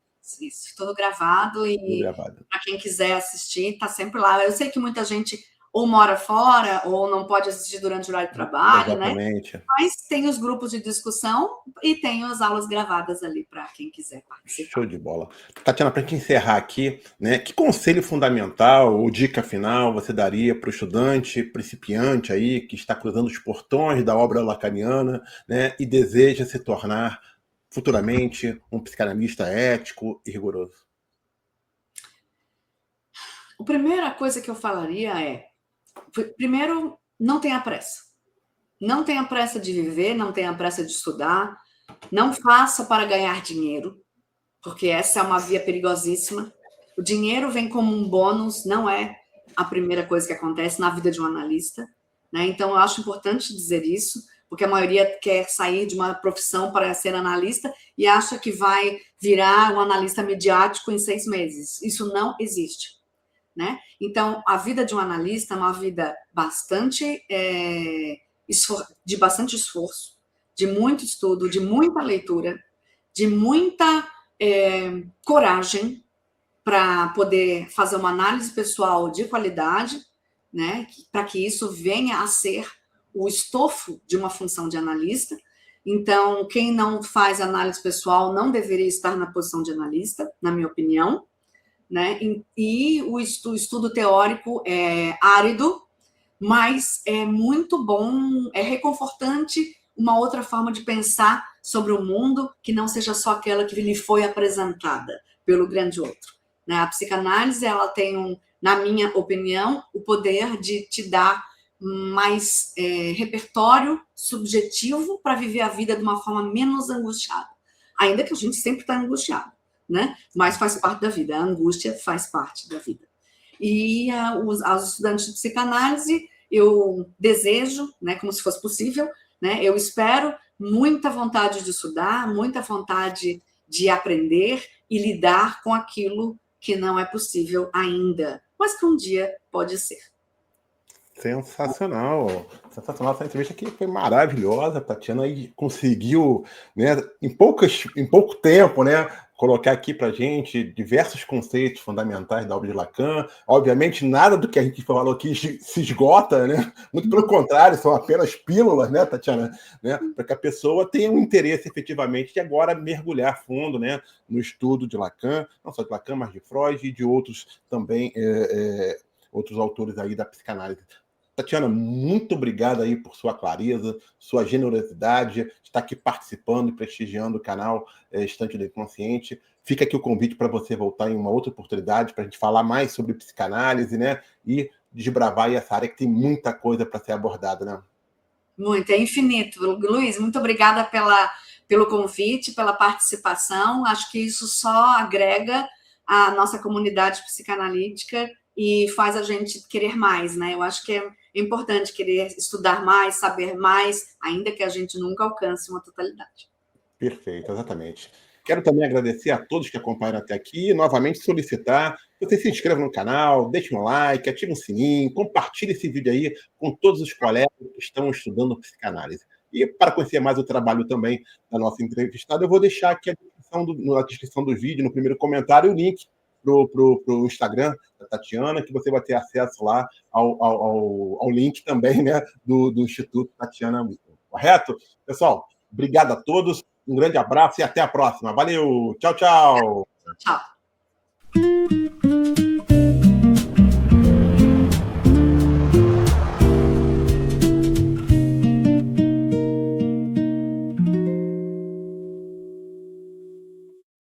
Isso, todo gravado, Tudo e gravado. para quem quiser assistir, tá sempre lá. Eu sei que muita gente ou mora fora, ou não pode assistir durante o horário de trabalho, né? Exatamente. Mas tem os grupos de discussão e tem as aulas gravadas ali para quem quiser participar. Show de bola. Tatiana, para gente encerrar aqui, né, que conselho fundamental ou dica final você daria para o estudante principiante aí que está cruzando os portões da obra lacaniana, né, e deseja se tornar futuramente um psicanalista ético e rigoroso? A primeira coisa que eu falaria é, primeiro, não tenha pressa. Não tenha pressa de viver, não tenha pressa de estudar, não faça para ganhar dinheiro, porque essa é uma via perigosíssima. O dinheiro vem como um bônus, não é a primeira coisa que acontece na vida de um analista, né? Então, eu acho importante dizer isso, porque a maioria quer sair de uma profissão para ser analista e acha que vai virar um analista midiático em 6 meses. Isso não existe, né? Então, a vida de um analista é uma vida de bastante esforço, de muito estudo, de muita leitura, de muita coragem para poder fazer uma análise pessoal de qualidade, né? Para que isso venha a ser o estofo de uma função de analista. Então, quem não faz análise pessoal não deveria estar na posição de analista, na minha opinião, né? E o estudo teórico é árido, mas é muito bom, é reconfortante uma outra forma de pensar sobre o mundo que não seja só aquela que lhe foi apresentada pelo grande outro, né? A psicanálise, ela tem, na minha opinião, o poder de te dar mais repertório subjetivo para viver a vida de uma forma menos angustiada, ainda que a gente sempre está angustiado, né? Mas faz parte da vida, a angústia faz parte da vida. E aos estudantes de psicanálise, eu desejo, né, como se fosse possível, né, eu espero muita vontade de estudar, muita vontade de aprender e lidar com aquilo que não é possível ainda, mas que um dia pode ser. Sensacional, sensacional. Essa entrevista aqui foi maravilhosa. A Tatiana aí conseguiu, né, em pouco tempo, né, colocar aqui para gente diversos conceitos fundamentais da obra de Lacan. Obviamente, nada do que a gente falou aqui se esgota, né? Muito pelo contrário, são apenas pílulas, né, Tatiana? Né? Para que a pessoa tenha um interesse efetivamente de agora mergulhar fundo, né, no estudo de Lacan, não só de Lacan, mas de Freud e de outros também, outros autores aí da psicanálise. Tatiana, muito obrigado aí por sua clareza, sua generosidade, de estar aqui participando e prestigiando o canal Estante do Inconsciente. Fica aqui o convite para você voltar em uma outra oportunidade para a gente falar mais sobre psicanálise, né? E desbravar aí essa área que tem muita coisa para ser abordada, né? Muito, é infinito. Luiz, muito obrigada pelo convite, pela participação. Acho que isso só agrega a nossa comunidade psicanalítica e faz a gente querer mais, né? Eu acho que é importante querer estudar mais, saber mais, ainda que a gente nunca alcance uma totalidade. Perfeito, exatamente. Quero também agradecer a todos que acompanharam até aqui e novamente solicitar que você se inscreva no canal, deixe um like, ative um sininho, compartilhe esse vídeo aí com todos os colegas que estão estudando psicanálise. E para conhecer mais o trabalho também da nossa entrevistada, eu vou deixar aqui na descrição do vídeo, no primeiro comentário, o link para o Instagram da Tatiana, que você vai ter acesso lá ao link também, né, do Instituto Tatiana Whitman. Correto? Pessoal, obrigado a todos. Um grande abraço e até a próxima. Valeu! Tchau, tchau! Tchau.